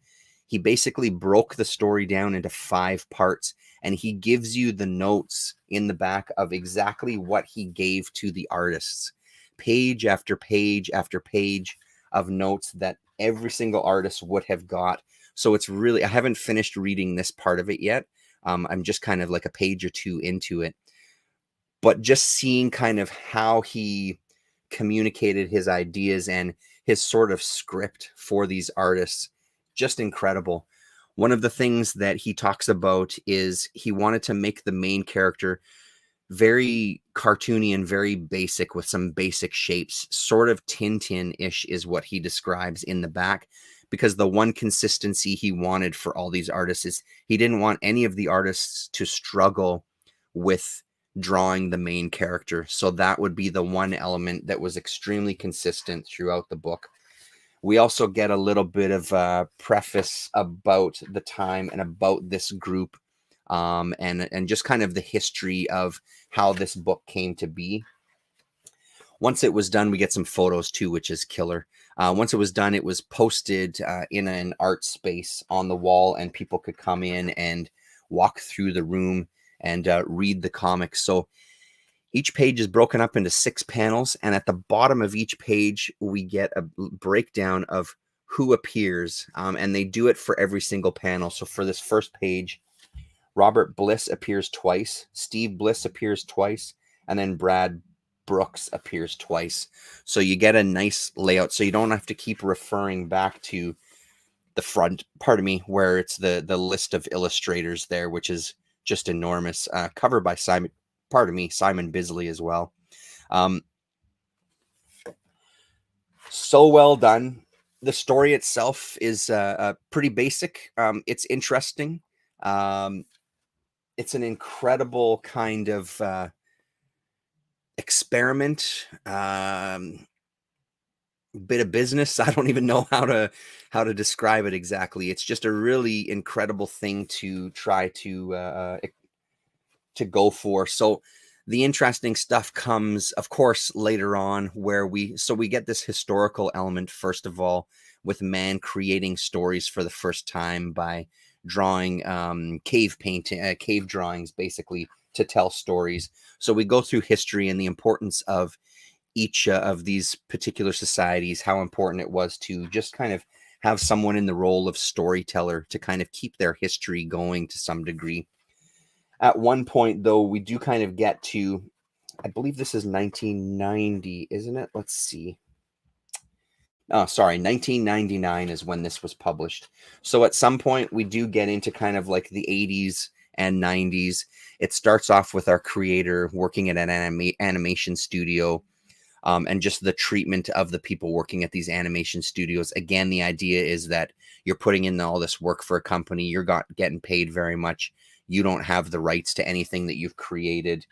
He basically broke the story down into 5 parts, and he gives you the notes in the back of exactly what he gave to the artists. Page after page after page of notes that every single artist would have got. So it's really, I haven't finished reading this part of it yet. I'm just kind of like a page or 2 into it. But just seeing kind of how he communicated his ideas and his sort of script for these artists, just incredible. One of the things that he talks about is he wanted to make the main character very cartoony and very basic with some basic shapes. Sort of Tintin-ish is what he describes in the back, because the one consistency he wanted for all these artists is he didn't want any of the artists to struggle with drawing the main character. So that would be the one element that was extremely consistent throughout the book. We also get a little bit of a preface about the time and about this group, and just kind of the history of how this book came to be. Once it was done, we get some photos too, which is killer. Once it was done, it was posted in an art space on the wall, and people could come in and walk through the room and read the comics. So each page is broken up into 6 panels, and at the bottom of each page, we get a breakdown of who appears, and they do it for every single panel. So for this first page, Robert Bliss appears twice, Steve Bliss appears twice, and then Brad Brooks appears twice. So you get a nice layout, so you don't have to keep referring back to the front, where it's the list of illustrators there, which is just enormous. Covered by Simon Bisley as well. So well done. The story itself is pretty basic. It's interesting. It's an incredible kind of experiment, bit of business. I don't even know how to describe it exactly. It's just a really incredible thing to try to go for. So the interesting stuff comes, of course, later on, where we get this historical element, first of all, with man creating stories for the first time by drawing cave drawings, basically, to tell stories. So we go through history and the importance of each of these particular societies, how important it was to just kind of have someone in the role of storyteller to kind of keep their history going to some degree. At one point, though, we do kind of get to, I believe this is 1990, isn't it? Let's see. Oh, sorry, 1999 is when this was published. So at some point, we do get into kind of like the 80s and 90s. It starts off with our creator working at an animation studio, and just the treatment of the people working at these animation studios. Again, the idea is that you're putting in all this work for a company. You're not getting paid very much. You don't have the rights to anything that you've created.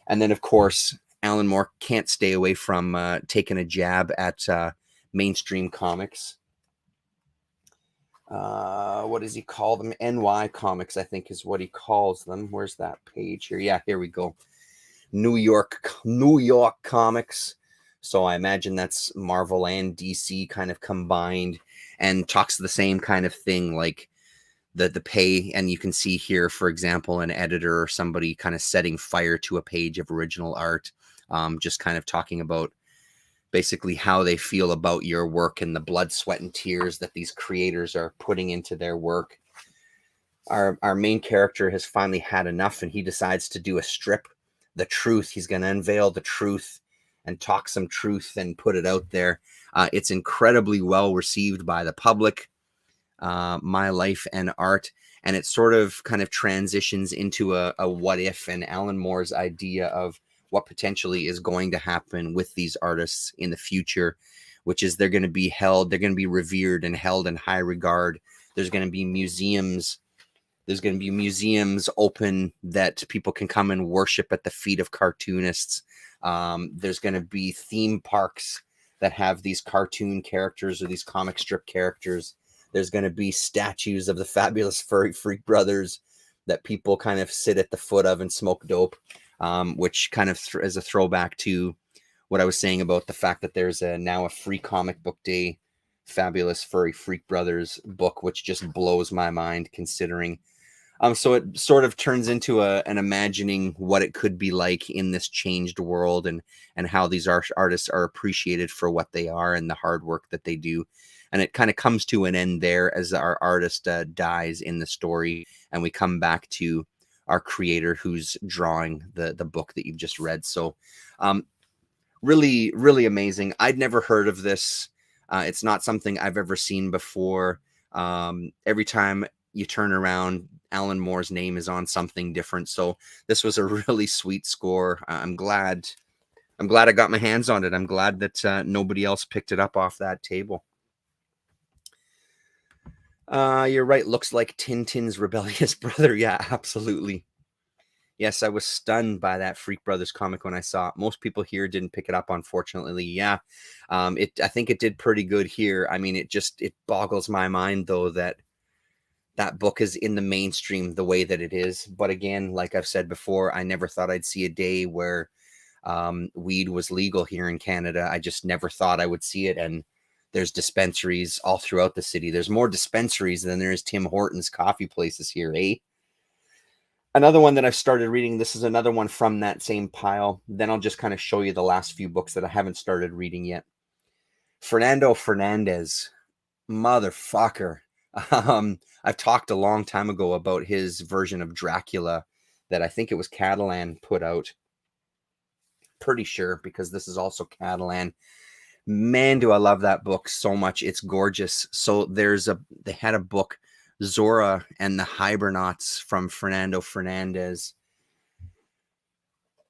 And then, of course, Alan Moore can't stay away from taking a jab at mainstream comics. What does he call them? NY Comics, I think, is what he calls them. Where's that page here? Yeah, here we go. New York Comics. So I imagine that's Marvel and DC kind of combined, and talks the same kind of thing, like the pay. And you can see here, for example, an editor or somebody kind of setting fire to a page of original art, just kind of talking about basically how they feel about your work and the blood, sweat, and tears that these creators are putting into their work. our main character has finally had enough, and he decides to do a strip, the truth. He's going to unveil the truth and talk some truth and put it out there. It's incredibly well received by the public. My Life and Art, and it sort of kind of transitions into a what if, and Alan Moore's idea of what potentially is going to happen with these artists in the future, which is they're going to be revered and held in high regard. There's going to be museums. There's going to be museums open that people can come and worship at the feet of cartoonists. There's going to be theme parks that have these cartoon characters or these comic strip characters. There's going to be statues of the fabulous Furry Freak Brothers that people kind of sit at the foot of and smoke dope, which kind of is a throwback to what I was saying about the fact that there's now a free comic book day, Fabulous Furry Freak Brothers book, which just blows my mind considering. So it sort of turns into an imagining what it could be like in this changed world, and how these artists are appreciated for what they are and the hard work that they do. And it kind of comes to an end there as our artist dies in the story, and we come back to our creator who's drawing the book that you've just read. So really, really amazing. I'd never heard of this. It's not something I've ever seen before. Every time you turn around, Alan Moore's name is on something different. So this was a really sweet score. I'm glad I got my hands on it. I'm glad that nobody else picked it up off that table. You're right. Looks like Tintin's rebellious brother. Yeah, absolutely. Yes, I was stunned by that Freak Brothers comic when I saw it. Most people here didn't pick it up, unfortunately. Yeah, I think it did pretty good here. I mean, it boggles my mind though that book is in the mainstream the way that it is. But again, like I've said before, I never thought I'd see a day where weed was legal here in Canada. I just never thought I would see it. And there's dispensaries all throughout the city. There's more dispensaries than there is Tim Hortons coffee places here, eh? Another one that I've started reading, this is another one from that same pile. Then I'll just kind of show you the last few books that I haven't started reading yet. Fernando Fernandez, motherfucker. I've talked a long time ago about his version of Dracula that I think it was Catalan put out. Pretty sure, because this is also Catalan. Man, do I love that book so much. It's gorgeous. So they had a book, Zora and the Hibernauts, from Fernando Fernandez.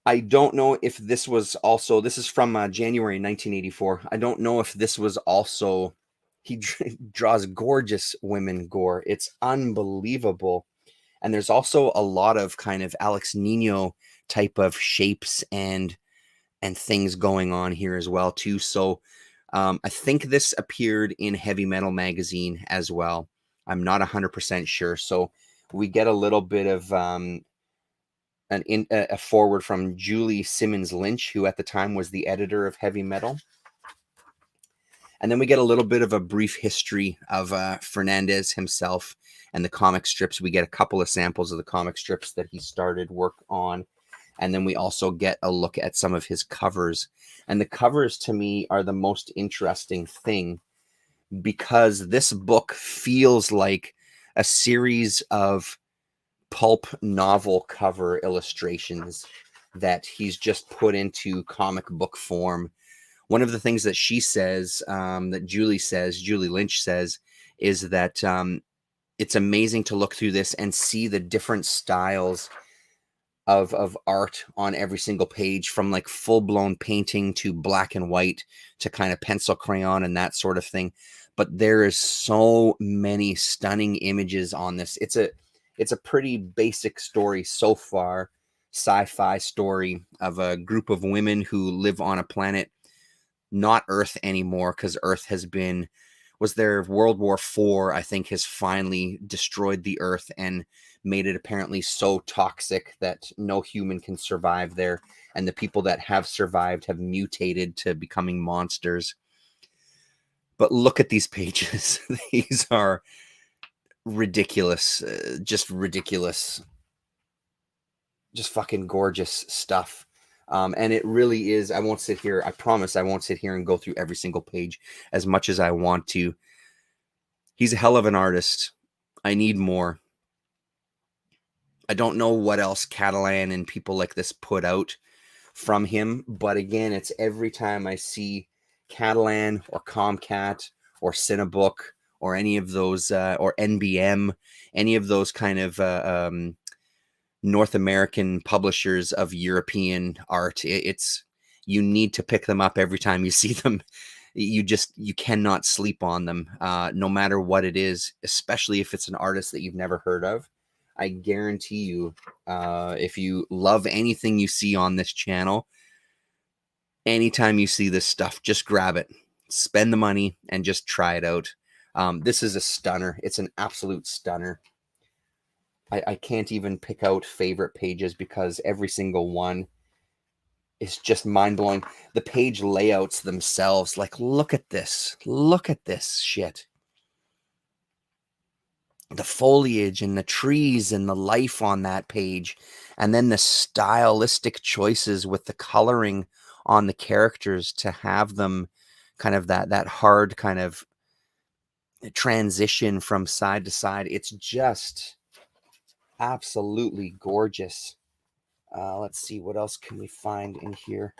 I don't know if this was also, this is from January 1984. I don't know if this was also, he draws gorgeous women gore. It's unbelievable. And there's also a lot of kind of Alex Nino type of shapes and things going on here as well too. So I think this appeared in Heavy Metal magazine as well. I'm not 100% sure. So we get a little bit of a forward from Julie Simmons Lynch, who at the time was the editor of Heavy Metal. And then we get a little bit of a brief history of Fernandez himself and the comic strips. We get a couple of samples of the comic strips that he started work on. And then we also get a look at some of his covers. And the covers to me are the most interesting thing, because this book feels like a series of pulp novel cover illustrations that he's just put into comic book form. One of the things that she says, that Julie Lynch says, is that it's amazing to look through this and see the different styles of art on every single page, from like full-blown painting to black and white to kind of pencil crayon and that sort of thing. But there is so many stunning images on this. It's a pretty basic story so far, sci-fi story of a group of women who live on a planet, not Earth anymore, because Earth was there World War IV, I think, has finally destroyed the Earth and made it apparently so toxic that no human can survive there. And the people that have survived have mutated to becoming monsters. But look at these pages. These are ridiculous, just ridiculous, just fucking gorgeous stuff. And it really is. I won't sit here. I promise I won't sit here and go through every single page as much as I want to. He's a hell of an artist. I need more. I don't know what else Catalan and people like this put out from him, but again, it's every time I see Catalan or Comcat or Cinebook or any of those, or NBM, any of those kind of North American publishers of European art. It's you need to pick them up every time you see them. You cannot sleep on them, no matter what it is, especially if it's an artist that you've never heard of. I guarantee you, if you love anything you see on this channel, anytime you see this stuff, just grab it, spend the money, and just try it out. This is a stunner. It's an absolute stunner. I can't even pick out favorite pages because every single one is just mind-blowing. The page layouts themselves, like, look at this. Look at this shit. The foliage and the trees and the life on that page, and then the stylistic choices with the coloring on the characters to have them kind of that hard kind of transition from side to side. It's just absolutely gorgeous. Let's see, what else can we find in here?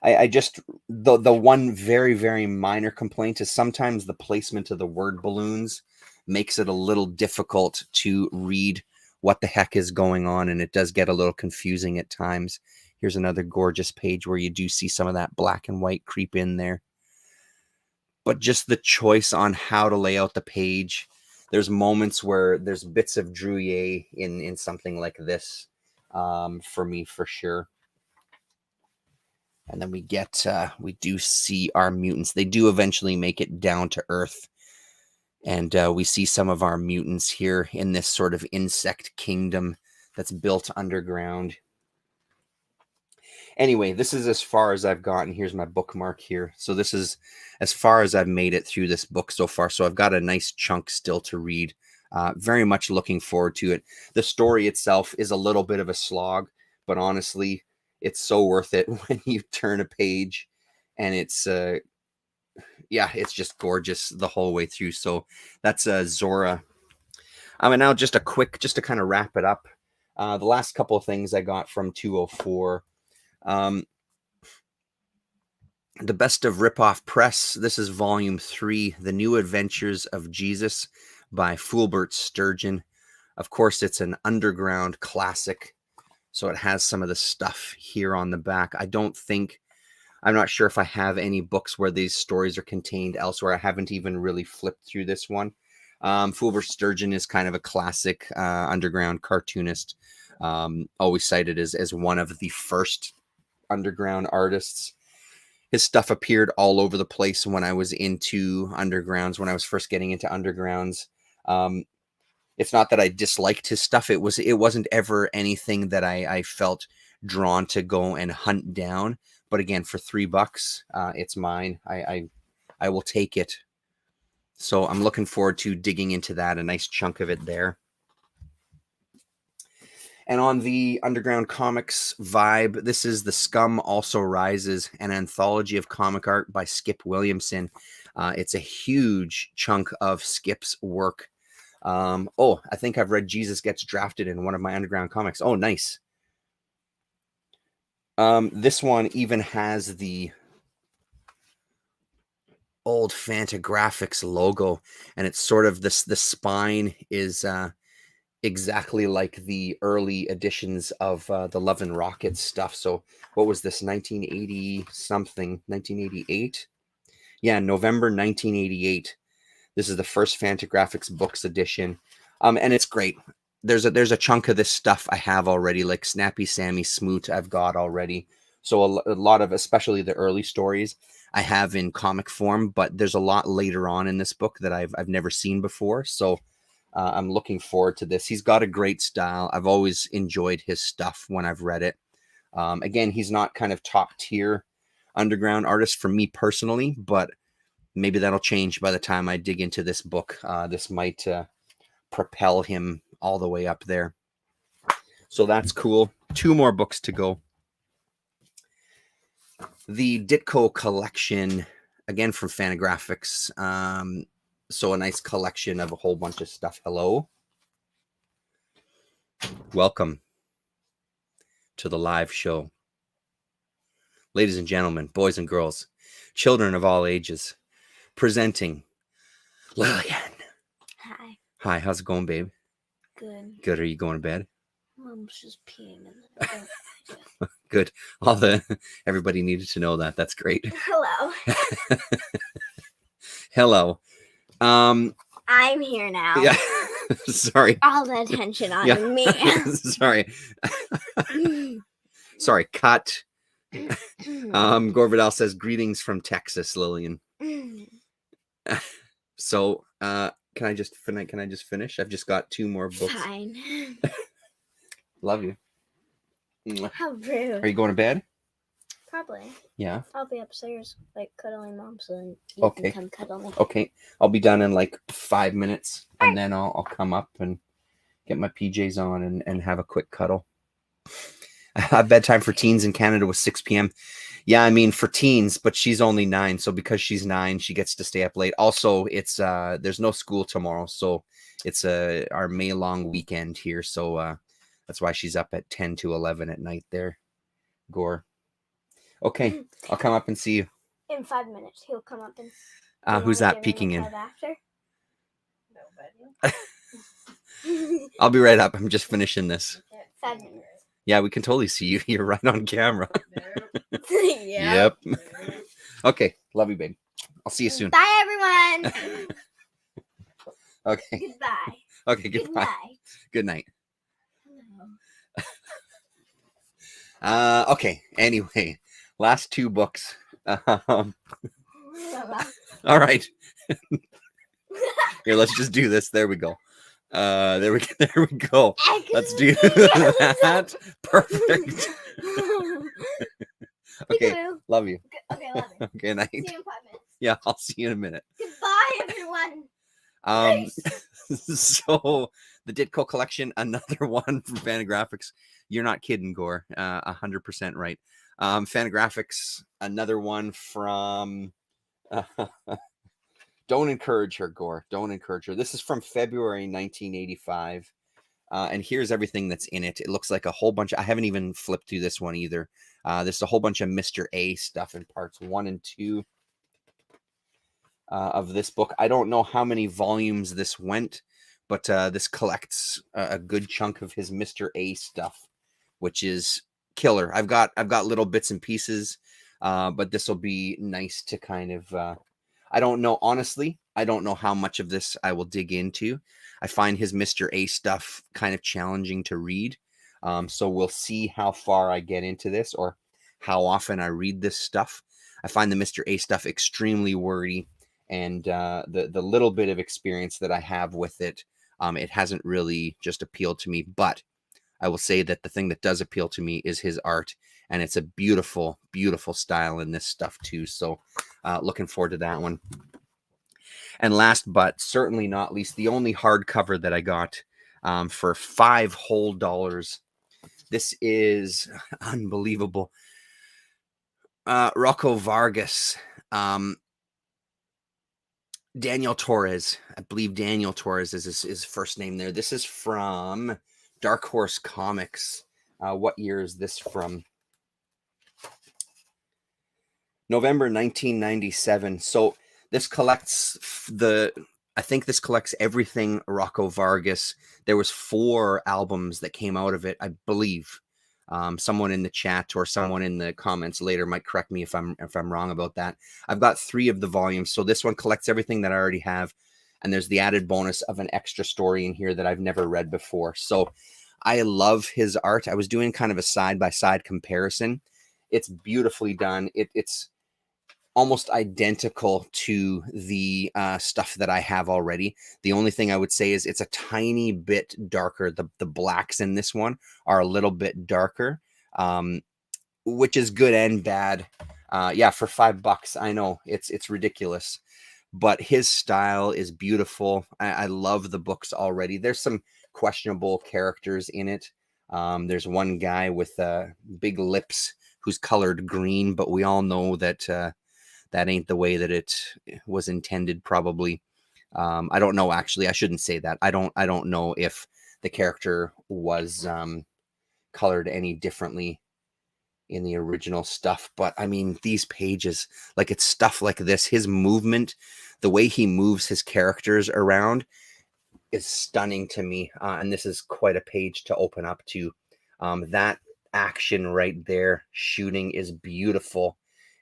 I just, the one very, very minor complaint is sometimes the placement of the word balloons makes it a little difficult to read what the heck is going on, and it does get a little confusing at times. Here's another gorgeous page where you do see some of that black and white creep in there. But just the choice on how to lay out the page. There's moments where there's bits of Drouillet in something like this, for me, for sure. And then we do see our mutants. They do eventually make it down to Earth. And we see some of our mutants here in this sort of insect kingdom that's built underground. Anyway, this is as far as I've gotten. Here's my bookmark here. So this is as far as I've made it through this book so far. So I've got a nice chunk still to read. Very much looking forward to it. The story itself is a little bit of a slog, but honestly, it's so worth it when you turn a page, and it's yeah, it's just gorgeous the whole way through. So that's Zora. And now just to kind of wrap it up. The last couple of things I got from 204. The Best of Ripoff Press. This is volume 3, The New Adventures of Jesus by Fulbert Sturgeon. Of course, it's an underground classic, so it has some of the stuff here on the back. I'm not sure if I have any books where these stories are contained elsewhere. I haven't even really flipped through this one. Fulbert Sturgeon is kind of a classic underground cartoonist, always cited as one of the first underground artists. His stuff appeared all over the place when I was into undergrounds, when I was first getting into undergrounds. It's not that I disliked his stuff. It wasn't ever anything that I felt drawn to go and hunt down. But again, for $3, it's mine. I will take it. So I'm looking forward to digging into that, a nice chunk of it there. And on the underground comics vibe, this is The Scum Also Rises, an anthology of comic art by Skip Williamson. It's a huge chunk of Skip's work. Oh, I think I've read Jesus Gets Drafted in one of my underground comics. Oh, nice. This one even has the old Fantagraphics logo, and it's sort of this, the spine is exactly like the early editions of the Love and Rockets stuff. So what was this, 1980 something, 1988? Yeah, November 1988. This is the first Fantagraphics Books edition, and it's great. There's a chunk of this stuff I have already, like Snappy Sammy Smoot I've got already. So a lot of, especially the early stories, I have in comic form, but there's a lot later on in this book that I've never seen before. So I'm looking forward to this. He's got a great style. I've always enjoyed his stuff when I've read it. Again, he's not kind of top tier underground artist for me personally, but maybe that'll change by the time I dig into this book. This might propel him all the way up there. So that's cool. 2 more books to go. The Ditko collection, again from Fantagraphics. So a nice collection of a whole bunch of stuff. Hello. Welcome to the live show. Ladies and gentlemen, boys and girls, children of all ages, presenting Lillian. Hi. Hi, how's it going, babe? Good. Good. Are you going to bed? Mom's just peeing in the Good. Everybody needed to know that. That's great. Hello. Hello. I'm here now. Yeah. Sorry. All the attention on me. Sorry. Sorry. Cut. Gore Vidal says greetings from Texas, Lillian. So, can I just finish? I've just got 2 more books. Fine. Love you. How rude. Are you going to bed? Probably. Yeah. I'll be upstairs, like cuddling Mom, so then you can come cuddle me. Okay. I'll be done in like 5 minutes, and then I'll come up and get my PJs on and have a quick cuddle. Bedtime for teens in Canada was 6 p.m. Yeah, I mean for teens, but she's only 9, so because she's 9, she gets to stay up late. Also, it's there's no school tomorrow, so it's our May long weekend here, so that's why she's up at 10 to 11 at night there. Gore. Okay, I'll come up and see you. In 5 minutes, he'll come up and... Who's that peeking in? After? Nobody. I'll be right up. I'm just finishing this. 5 minutes. Yeah, we can totally see you. You're right on camera. Yeah. Yep. Okay, love you, babe. I'll see you soon. Bye, everyone. Okay. Goodbye. Okay, goodbye. Good night. Hello. Okay, anyway, last 2 books. All right. Here, let's just do this. There we go. There we go. Let's do that. Perfect. Okay, love you. Okay, love you. Okay, night. See you in 5 minutes. Yeah, I'll see you in a minute. Goodbye, everyone. So the Ditko collection, another one from Fantagraphics. You're not kidding, Gore. 100% right. Fantagraphics, another one from. Don't encourage her, Gore. Don't encourage her. This is from February 1985. And here's everything that's in it. It looks like a whole bunch. I haven't even flipped through this one either. There's a whole bunch of Mr. A stuff in parts 1 and 2 of this book. I don't know how many volumes this went, but this collects a good chunk of his Mr. A stuff, which is killer. I've got little bits and pieces, but this will be nice to kind of. I don't know, honestly. I don't know how much of this I will dig into. I find his Mr. A stuff kind of challenging to read. So we'll see how far I get into this or how often I read this stuff. I find the Mr. A stuff extremely wordy, and the little bit of experience that I have with it, it hasn't really just appealed to me. But I will say that the thing that does appeal to me is his art, and it's a beautiful, beautiful style in this stuff too. So looking forward to that one. And last but certainly not least, the only hardcover that I got for $5 whole. This is unbelievable. Rocco Vargas, Daniel Torres. I believe Daniel Torres is his first name there. This is from Dark Horse Comics. What year is this from? November 1997. So this collects I think this collects everything Rocco Vargas. There was 4 albums that came out of it, I believe. Someone in the chat or someone in the comments later might correct me if I'm wrong about that. I've got 3 of the volumes. So this one collects everything that I already have. And there's the added bonus of an extra story in here that I've never read before. So I love his art. I was doing kind of a side-by-side comparison. It's beautifully done. It's almost identical to the stuff that I have already. The only thing I would say is it's a tiny bit darker. The blacks in this one are a little bit darker, which is good and bad. Yeah, for $5, I know it's ridiculous, but his style is beautiful. I love the books already. There's some questionable characters in it. There's one guy with big lips who's colored green, but we all know that that ain't the way that it was intended, probably. I don't know, actually. I shouldn't say that. I don't know if the character was colored any differently in the original stuff. But I mean, these pages, like, it's stuff like this. His movement, the way he moves his characters around is stunning to me. And this is quite a page to open up to. That action right there, shooting, is beautiful,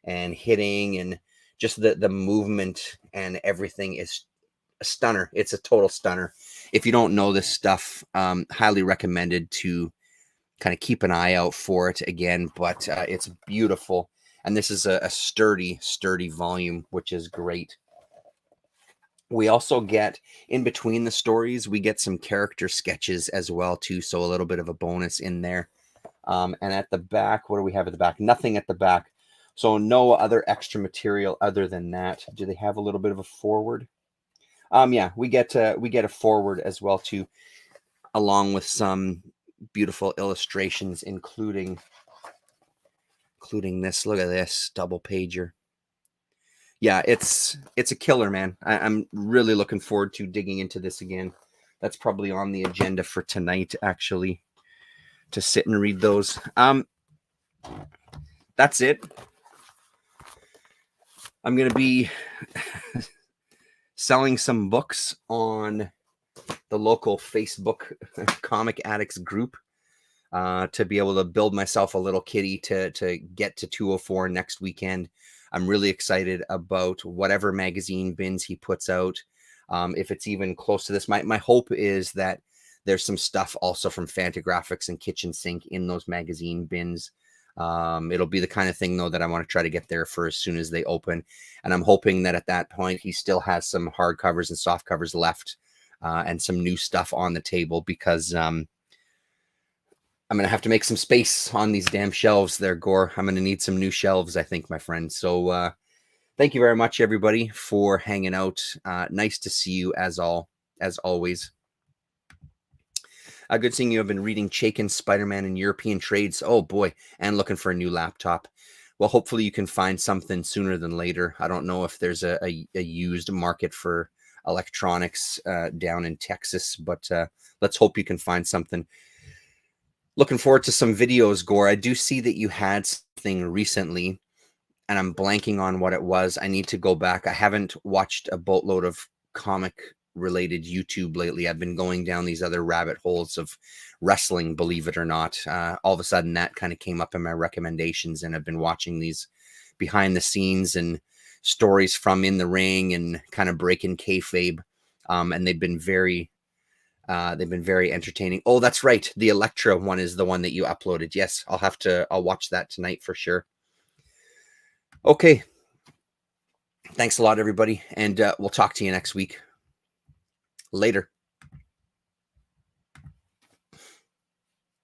and hitting, and just the movement and everything is a stunner. It's a total stunner. If you don't know this stuff, highly recommended to kind of keep an eye out for it again. But it's beautiful, and this is a sturdy volume, which is great. We also get, in between the stories, we get some character sketches as well too, so a little bit of a bonus in there. And at the back, what do we have at the back? Nothing at the back, so no other extra material other than that. Do they have a little bit of a forward? Yeah, we get a forward as well too, along with some beautiful illustrations, including this. Look at this double pager. Yeah, it's a killer, man. I'm really looking forward to digging into this again. That's probably on the agenda for tonight, actually, to sit and read those. That's it. I'm gonna be selling some books on the local Facebook Comic Addicts group to be able to build myself a little kitty to get to 204 next weekend. I'm really excited about whatever magazine bins he puts out. If it's even close to this, my hope is that there's some stuff also from Fantagraphics and Kitchen Sink in those magazine bins. It'll be the kind of thing, though, that I want to try to get there for as soon as they open. And I'm hoping that at that point, he still has some hardcovers and soft covers left, and some new stuff on the table, because I'm going to have to make some space on these damn shelves there, Gore. I'm going to need some new shelves, I think, my friend. So thank you very much, everybody, for hanging out. Nice to see you as always. Good seeing you. I've been reading Chaykin, Spider-Man, and European trades. Oh, boy. And looking for a new laptop. Well, hopefully you can find something sooner than later. I don't know if there's a used market for electronics down in Texas, but let's hope you can find something. Looking forward to some videos, Gore. I do see that you had something recently, and I'm blanking on what it was. I need to go back. I haven't watched a boatload of comic-related YouTube lately. I've been going down these other rabbit holes of wrestling, believe it or not. All of a sudden, that kind of came up in my recommendations, and I've been watching these behind the scenes and stories from in the ring and kind of breaking kayfabe, and they've been very entertaining. Oh, that's right. The Elektra one is the one that you uploaded. Yes, I'll watch that tonight for sure. Okay. Thanks a lot, everybody. And we'll talk to you next week. Later.